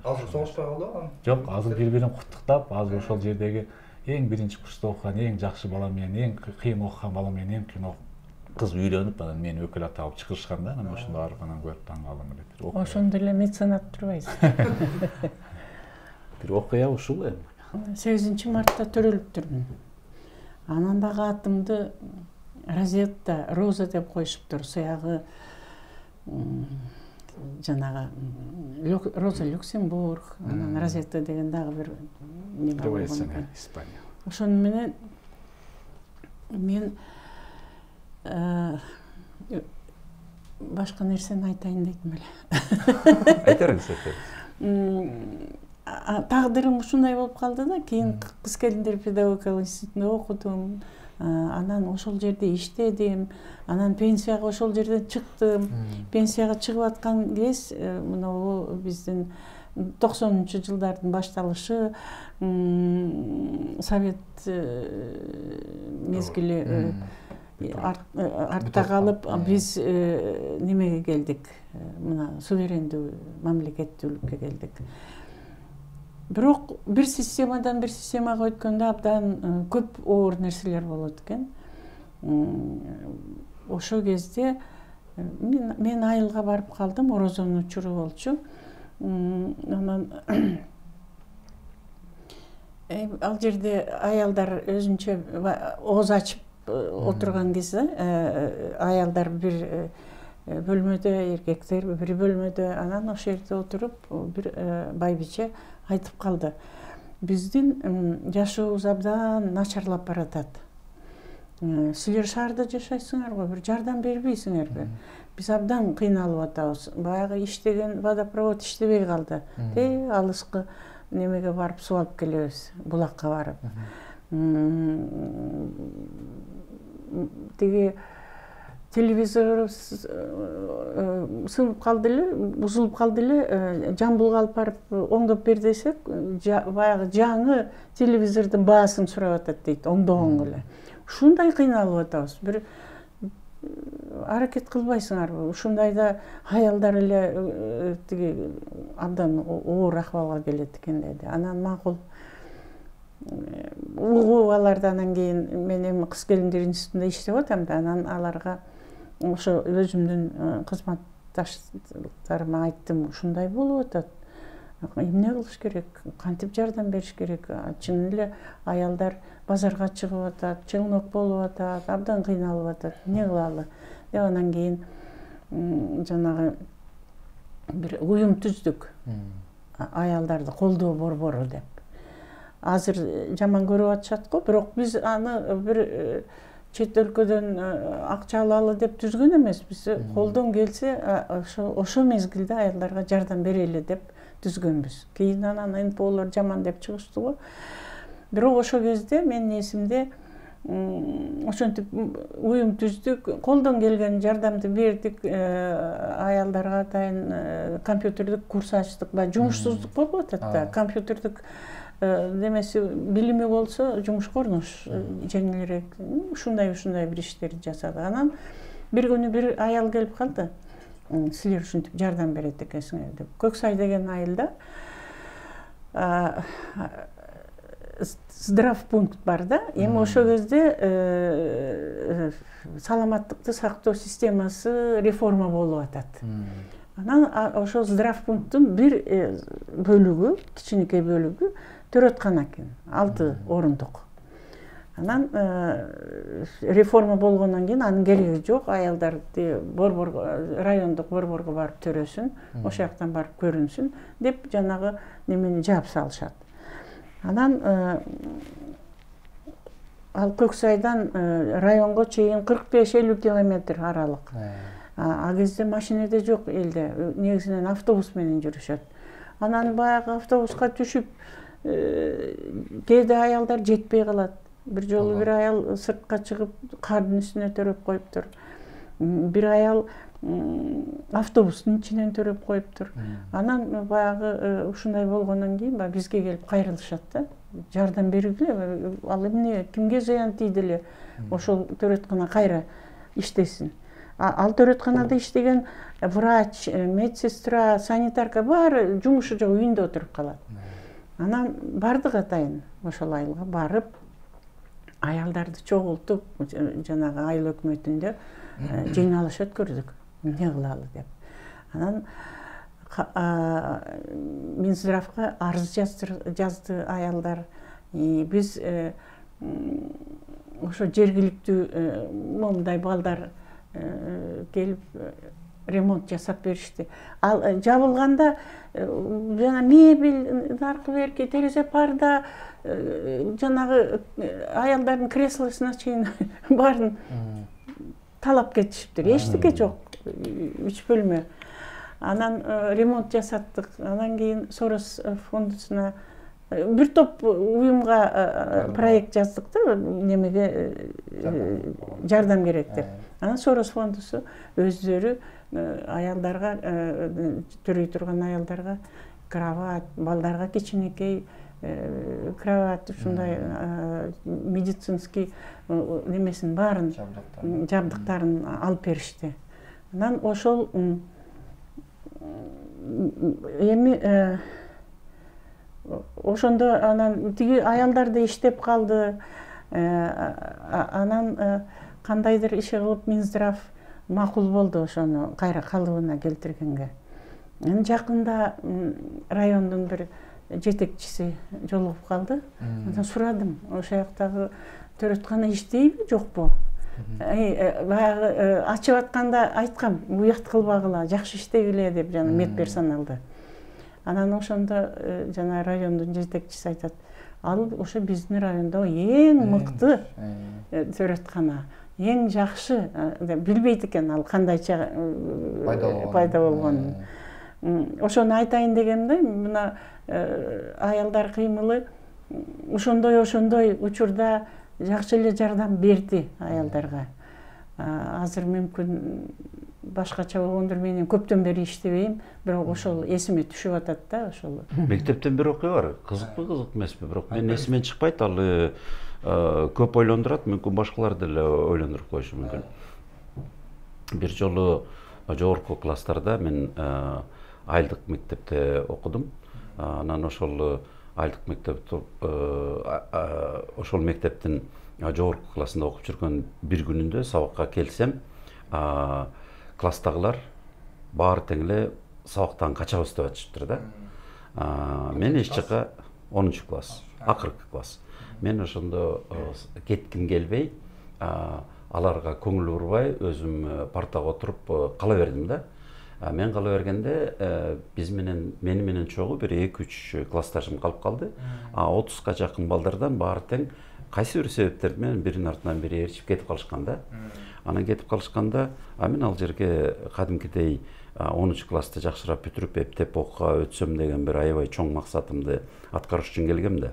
Азыр согушпай калдыбы? Жок, азыр бири-бирин куттуктап, азыр ошол жердеги эң биринчи курста окуган, эң жакшы бала менен, эң кыйын окуган бала менен эң кыйын кыз үйлөнүп, анан мени өкүл ата алып чыгырышкан да, анан ошондо барып анан көрүп таң калдым эле. Ошондо эле меценат турбайсыз. Бир окуя ушул эми. 8 мартта төрөлүптүрмүн. Анан дагы атымды Розетта, Роза деп коюшуптур. Сыягы жанагы Роза Люксембург, анан Розетта деген дагы бир не бар болгон. Испания. Ошону менен мен башка нерсени айтайын дейтим эле. Айта бериңиз. Тагдырым ушундай болуп калды да, кийин кыз келиндер педагогикалык институтунда окудум. Анан ошол жерде иштедим. Анан пенсияга ошол жерден чыктым. Пенсияга чыгып аткан кез мына биздин 90-жылдардын башталышы, совет мезгили артта калып, биз немеге келдик, мына суверендүү мамлекеттүүлүккө келдик. Бирок бир системадан бир системага өткөндө абдан көп оор нерселер болот экен. Ошол кезде мен айылга барып калдым, орозонун учуру болчу. Анан ал жерде аялдар өзүнчө ооз ачып отурган кезде, аялдар бир бөлмөдө, эркектер бир бөлмөдө, анан ошол жерде отуруп бир байбиче айтып калды. Биздин жашообуз абдан начарлап баратат. Силер шаарда жашайсыңарбы, бир жардам бербейсиңерби? Биз абдан кыйналып атабыз. Баягы иштеген водопровод иштебей калды. Алыскы немеге барып суу алып келебиз, булакка барып. Тиги телевизор сынып калды эле, бузулуп калды эле, жамбылга алып барып оңдоп бер десек, баягы жаңы телевизордун баасын сурап атат дейт, оңдогонго эле. Ушундай кыйналып атабыз. Бир аракет кылбайсыңарбы? Ушундайда аялдар эле тиги абдан оор акыбалга келет экен деди. Анан макул угуп аларды, анан кийин мен эми кыз келиндер институтунда иштеп атам да, анан аларга ошо өзүмдүн кызматташтарыма айттым, ушундай болуп атат. Эмне кылыш керек? Кантип жардам бериш керек? Чын эле аялдар базарга чыгып атат, чыңнок болуп атат, абдан кыйналып атат. Эмне кылалы? Деп анан кийин жанагы бир уюм түздүк. Аялдарды колдоо борбору деп. Азыр жаман көрүп атышат го, бирок биз аны бир чет өлкөдөн акча алалы деп түзгөн эмеспиз. Колдон келсе ошо мезгилде аялдарга жардам берели деп түзгөнбүз. Кийин анан НПОлор жаман деп чыгышты го. Бирок ошол кезде менин эсимде ошентип уюм түздүк, колдон келген жардамды бердик, аялдарга атайын компьютердик курс ачтык. Баягы жумушсуздук болуп атат да, компьютердик демеси билими болсо жумушка орнош жеңилирээк ушундай бир иштерди жасады. Анан бир күнү бир аял келип калды. Силер ушинтип жардам берет экенсиңер деп. Көксай деген айылда здравпункт бар да. Эми ошол кезде саламаттыкты сактоо системасы реформа болуп атат. Анан ошол здравпункттун бир бөлүгү, кичинекей бөлүгү төрөткана экен, 6 орундук. Анан реформа болгондон кийин анын кереги жок, аялдарды райондук борборго барып төрөсүн, ошол жактан барып көрүнсүн деп жанагы немени жаап салышат. Анан ал Көксайдан районго чейин 45-50 километр аралык. А кезде машинеде жок элде, негизинен автобус менен жүрүшөт. Анан баягы автобуска түшүп кээде аялдар жетпей калат. Бир жолу бир аял сыртка чыгып кардын үстүнө төрөп коюптур. Бир аял автобустун ичинен төрөп коюптур. Анан баягы ушундай болгондон кийин бизге келип кайрылышат да. Жардам бергиле, ал эмне, кимге зыян тийди эле, ошол төрөткана кайра иштесин. Ал төрөтканада иштеген врач, медсестра, санитарка баары жумушу жок, үйүндө отуруп калат. Анан бардык атайын ошол айылга барып, аялдарды чогултуп, жанагы айыл өкмөтүндө жыйналыш өткөрдүк. Эмне кылалы деп. Анан Минздравга арыз жазды аялдар. Биз ошо жергиликтүү момундай балдар келип ремонт жасап беришти. Ал жабылганда жана мебель наркы берки, терезе парда, жанагы аялдардын креслосуна чейин баарын талап кетишиптир. Эчтеке жок, 3 бөлмө. Анан ремонт жасаттык. Анан кийин Сорос фондусуна бир топ уюмга проект жаздык да, немеге жардам керек деп. Анан Сорос фондусу өздөрү аялдарга, төрөй турган аялдарга кровать, балдарга кичинекей кровать, ушундай медицинский немесин баарын, жабдыктарын алып беришти. Анан ошол эми ошондо анан тиги аялдар да иштеп калды. Анан кандайдыр иши кылып Минздрав макул болду ошону кайра калыбына келтиргенге. Анан жакында райондун бир жетекчиси жолугуп калды. Анан сурадым, ошол жактагы төрөткана иштейби, жокпу? Баягы ачып атканда айткам, уят кылбагыла, жакшы иштегиле деп жана медперсоналды. Анан ошондо жана райондун жетекчиси айтат, ал ошо биздин райондо эң мыкты төрөткана, эң жакшы деп билбейт экен ал кандайча пайда болгонун. Ошону айтайын дегенде, мына аялдар кыймылы ошондой учурда жакшы эле жардам берди аялдарга. Азыр мүмкүн башкача болгондур, менен көптөн бери иштебейм, бирок ошол эсиме түшүп атат да ошол. Мектептен бир окуя бар, кызыкпы, кызык эмеспи, бирок менин эсимен чыкпайт, ал көп ойлондурат, мүмкүн башкалар деле ойлондуруп коюшу мүмкүн. Бир жолу жогорку класстарда мен айылдык мектепте окудум. Анан ошол айылдык мектепте ошол мектептин жогорку классында окуп жүргөн бир күнүндө сабакка келсем, класстагылар баары тең эле сабактан качабыз деп атышыптыр да. Мен эч жака 10 класс, акыркы класс. Мен ошондо кетким келбей, аларга көңүл бурбай, өзүм партага отуруп кала бердим да. Мен кала бергенде мени менен чогуу бир 2-3 классташым калып калды. 30га жакын балдардан баары тең кайсы бир себептер менен биринин артынан бири ээрчип кетип калышкан да. Анан кетип калышканда, мен ал жерге кадимкидей 10 классты жакшыраак бүтүрүп, эптеп окууга өтсөм деген бир аябай чоң максатымды аткарыш үчүн келгем да.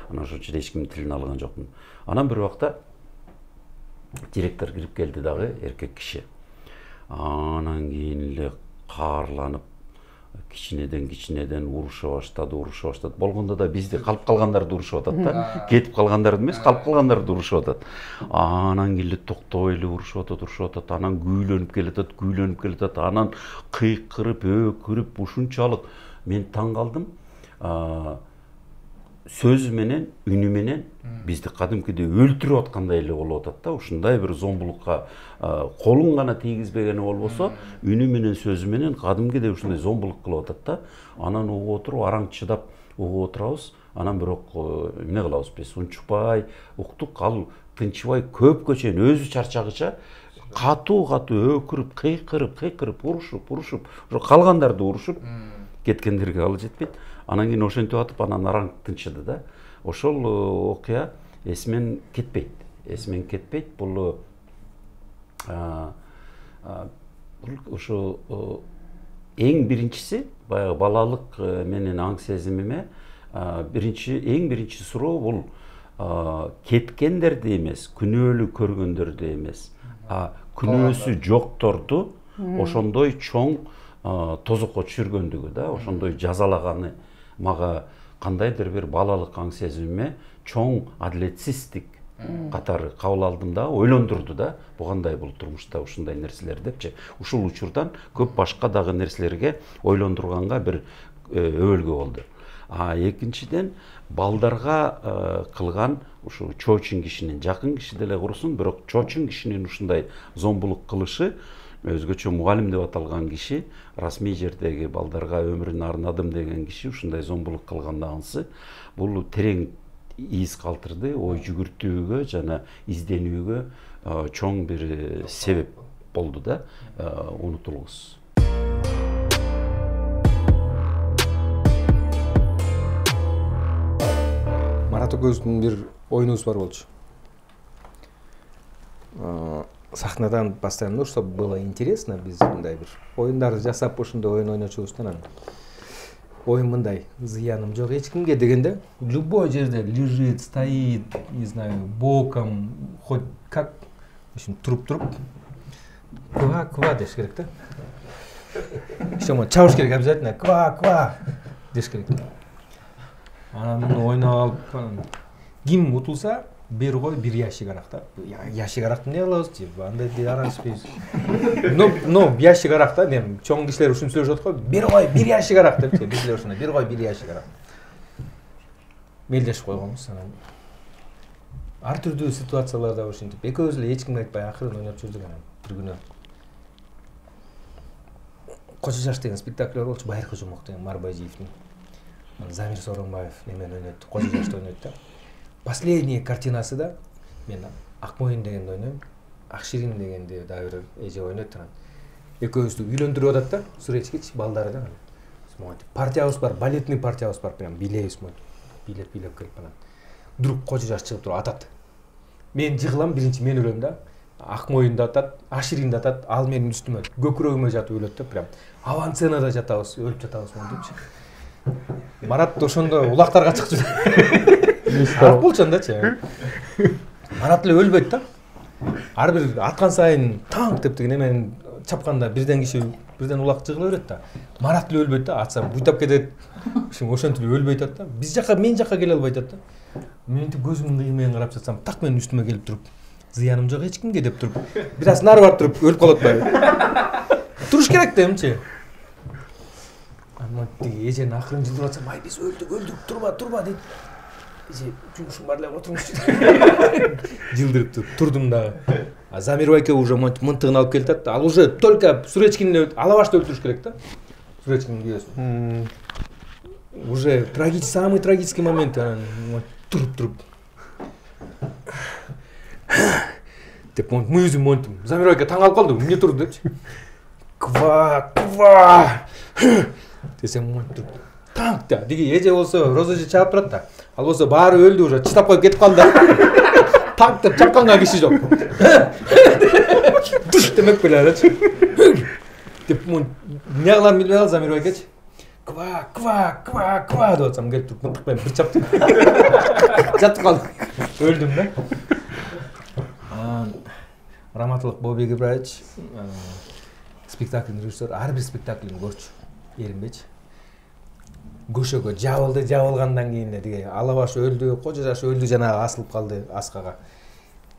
Анан ошон үчүн эч кимдин тилин алган жокмун. Анан бир убакта директор кирип келди дагы, эркек киши. Анан кийин эле каарланып, кичинеден уруша баштады. Болгондо да бизди калып калгандарды урушуп атат да. Кетип калгандарды эмес, калып калгандарды урушуп атат. Анан келип токтобой эле урушуп атат. Анан күүлөнүп келатат. Анан кыйкырып, өкүрүп ушунчалык мен таң калдым. Сөзү менен, үнү менен бизди кадимкиде өлтүрүп аткандай эле болуп атат да. Ушундай бир зомбулукка колун гана тийгизбегени болбосо, үнү менен, сөзү менен кадимкиде ушундай зомбулук кылып атат да. Анан угуп отуруп, араң чыдап угуп отурабыз. Анан бирок эмне кылабыз биз? Унчукпай уктук, ал тынчыбай көпкө чейин өзү чарчагыча катуу өкүрүп, кыйкырып, урушуп, ошо калгандарды урушуп кеткендерге ал жетпейт. Анан кийин ошентип атып, анан араң тынчыды да. Ошол окуя эсимен кетпейт. Бул ошо эң биринчиси, баягы балалык менен аң сезимиме эң биринчи суроо бул кеткендерди эмес, күнөөлүү көргөндөрдү эмес, күнөөсү жокторду ошондой чоң тозокко түшүргөндүгү да, ошондой жазалаганы мага кандайдыр бир балалык аң сезимиме чоң адилетсиздик катары кабыл алдым да, ойлондурду да, бу кандай бул турмушта ушундай нерселер депчи. Ушул учурдан көп башка дагы нерселерге ойлондурганга бир өбөлгө болду. Экинчиден балдарга кылган ушу чоочун кишинин, жакын киши деле курсун, бирок чоочун кишинин ушундай зомбулук кылышы, өзгөчө мугалим деп аталган киши, расмий жердеги балдарга өмүрүн арнадым деген киши ушундай зомбулук кылгандагансы, бул терең из калтырды, ой жүгүртүүгө жана изденүүгө чоң бир себеп болду да, унутулгус. Марат экөөбүздүн бир оюнубуз бар болчу. Сахнадан постоянно, чтобы было интересно, биз мындай бир оюндарды жасап ушундай оюн ойночубуз анан. Оюн мындай, зыяным жок эч кимге дегенде, любой жерде лежит, стоит, не знаю, боком, хоть как, в общем, туруп, ква деш керек да. Ещё чабыш керек обязательно, ква деш керек. Анан муну ойнап алып, ким утулса, бер кой, бир ящик арак да. Ящик аракты эмне кылабыз деп, андай деп аралашпайбыз. Но ящик арак да, эми чоң кишилер ушинтип сүйлөшүп атат го, бер кой, бир ящик арак деп, бизлер ушундай, бер кой, бир ящик арак. Мелдешип койгонбуз анан. Ар түрдүү ситуацияларда ушинтип, экөөбүз эле эч кимге айтпай акырын ойноп жүрдүк анан. Бир күнү Кочо жаш деген спектакль болчу, Байыркы Жомок деген Марбайжиевдин. Замир Сооронбаев немен ойнойт, Кочо жашты ойнойт да. Последний картинасы да, мен Акмоюн дегенди ойнойм, Акширин дегенди дагы бир эже ойнойт анан. Экөөбүздү үйлөндүрүп атат да, суречкич балдары да. Партиябыз бар, балетный партиябыз бар, прям бийлейбиз мынтип. Бийлеп келип анан. Вдруг Кочо жаш чыгып туруп атат. Мен жыгылам, биринчи мен өлөм да. Акмоюн да атат, Акширин да атат, ал менин үстүмө көкүрөгүмө жатып өлөт да, прям авансценада жатабыз, өлүп жатабыз мынтипчи. Марат ошондо улактарга чыкчу. Ак болчондачы. Марат эле өлбөйт да. Ар бир аткан сайын танк деп деген эмен чапканда бирден киши бирден улак жыгыла берет да. Марат эле өлбөйт да, атса буйтап кетет. Ошентип өлбөй атат да. Биз жака, мен жака келе албай атат да. Ментип көзүмдүн кыйы менен карап жатсам, так менин үстүмө келип туруп, зыяным жок эч кимге деп туруп, бир аз нары барып туруп өлүп калат атпайбы. Туруш керек да эмчи. Ама тиги эжени акырын жылдырып атсам, ай биз өлдүрүп турба дейт. Эже жумушум бар эле, отуруңузчу. Жылдырып турдум дагы. А Замир байке уже мынтыгын алып келатат. Ал уже только Суречкинди алабашты өлтүрүш керек да. Суречкиндин күйөөсүн. Уже самый трагический момент анан туруп. Деп мүйүзүм монтум. Замир байке таң калып калды, эмне турду депчи. Ква. Десем монтуп. Танк да. Диги эже болсо Роза эже чаап турат да. Ал болсо баары өлдү, уже чыдап коюп кетип калды. Танк деп чапканга киши жок. Туш демек беле алачы. Деп эмне кыларын билбей калды Замир байкечи. Ква деп атсам келип туруп мынтык менен бир чаптым. Жатып калдым. Өлдүм да. Раматылык Бообек Ибраевич, спектакльдин режиссеру, ар бир спектаклин көрчү. Эринбечи. Көшөгө жабылгандан кийин деги Алабаш өлдү, Кожо Жаш өлдү, жанагы асылып калды аскага.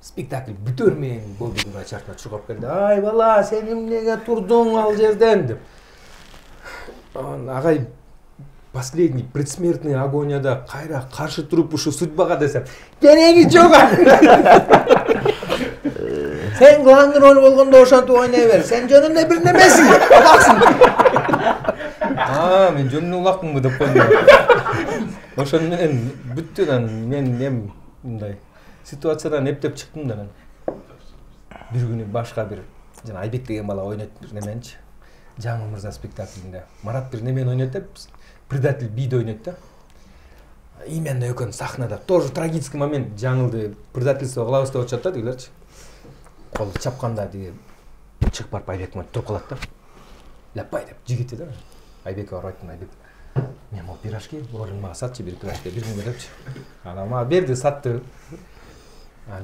Спектакль бүтөр менен болду чартына чуркап келди. Ай бала, сен эмнеге турдуң ал жерден деп. Агай последний предсмертный агонияда кайра каршы туруп ушу судьбага десем, кереги жок. Сен главный роль болгондо ошентип ойной бер. Сен жөнүндө бир немесиң. Улаксың. Мен жөнүндө улакмынбы деп койдум. Ошону менен бүттү анан мен мындай ситуациядан эптеп чыктым да анан. Бир күнү башка бир жана Айбек деген бала ойнойт неменчи. Жаңыл Мырза спектаклинде. Марат бир немени ойнойт деп, предатель бийди ойнойт да. Именно экөө сахнада тоже трагический момент. Жаңылды предательство кылабыз деп атышат да дегилерчи. Кол чапканда деги чыгып барып Айбек менен туруп калат да. Лаппай деп жигити да. Айбекке барып айттым, Айбек. Мен бул пирожки, ролун мага сатчы, бир пирожки бир депчи. Анан мага берди, сатты.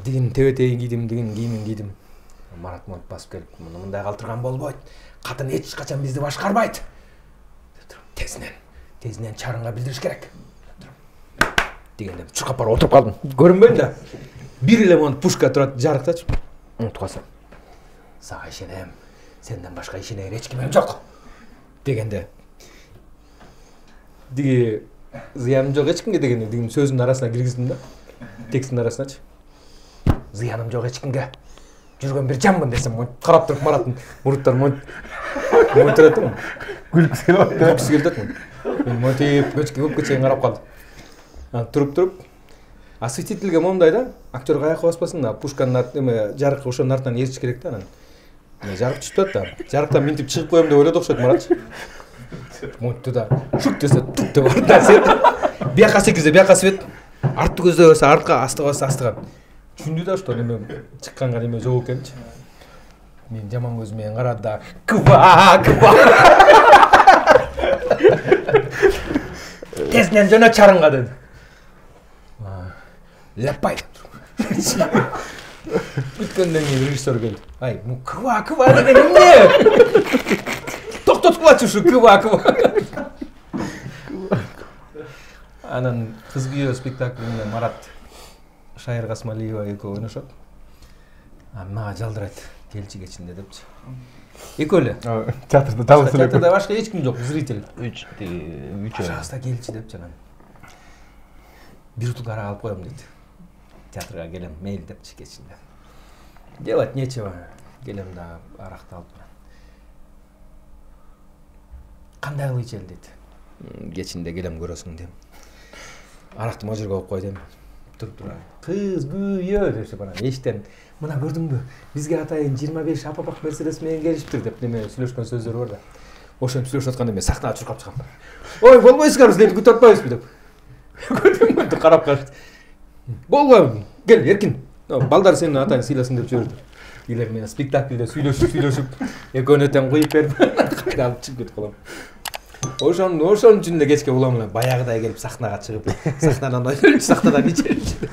Дигин тебетегин кийдим, дигин кийимин кийдим. Марат монт басып келип, мындай калтырган болбойт. Катын эч качан бизди башкарбайт. Тезинен чарыңга билдириш керек. Дегенде чуркап барып отуруп калдым. Көрүнбөйм да. Бир эле монт пушка турат жарыктачы. Унутуп калсам. Сага ишенем. Сенден башка ишенер эч кимим жок. Дегенде диги зыяным жок эч кимге дегенде дигин сөзүнүн арасына киргиздим да. Текстин арасыначы. Зыяным жок эч кимге. Жүргөн бир жаммын десем, карап туруп Мараттын муруттары монтират да. Күлкүсү келет. Мен монтип көпкө чейин карап калдым. Туруп осветительге момундай да, актер каяка баспасын да, пушканын эме жарык ошонун артынан ээрчиш керек да анан. Жарык түшүп атат да. Жарыктан минтип чыгып коем деп ойлоду окшойт Маратчы. Монтtu да. Шук десе тук деп артта свет. Бияка секизе бияка свет. Артты көздөй болсо артка, астыга болсо астыга. Түшүндү да, что неме чыкканга неме жок экенчи. Мен жаман көз менен карады да. Ква. Тезинен жөнө чарыңга деди. Лаппай. Бүткөндөн кийин режиссер келди. Ай, ква деген эмне? Токтоткулачы ушу ква. Анан кыз күйөө спектаклинде Марат Шайыр Касмалиева экөө ойношот. Мага жалдырайт, келчи кечинде депчи. Экөө эле. Театрда жалгыз эле. Театрда башка эч ким жок, зритель. Үч. Пожалуйста, келчи деп жанан. Бир бутылка арак алып коем дейт. Театрга келем, мейли депчи кечинде. Делать нечего. Келем да аракты алып. Кандай кылып ичели дейт. Кечинде келем көрөсүң дейм. Аракты могу жерге коюп кой дейм. Туруп турам. Кыз күйөө депчи бана. Эчтен мына көрдүңбү? Бизге атайын 25 апапак Мерседес менен келиптир деп неме сүйлөшкөн сөздөр бар да. Ошентип сүйлөшүп атканда мен сахнага чуркап чыгам. Ой, болбойсуңарбы, силерди күтүп атпайбызбы деп. Көрдүңбү? Карап калышты. Болбойбу. Кел, эркин. Балдар сени атайын сыйласын деп жиберди. Илер менен спектакльде сүйлөшүп, экөөнү тең куюп берип, кайра алып чыгып кетип калам. Ошонун үчүн эле кечке улам эле баягыдай келип сахнага чыгып, сахнадан ойнолчу, сахнадан ичелчү.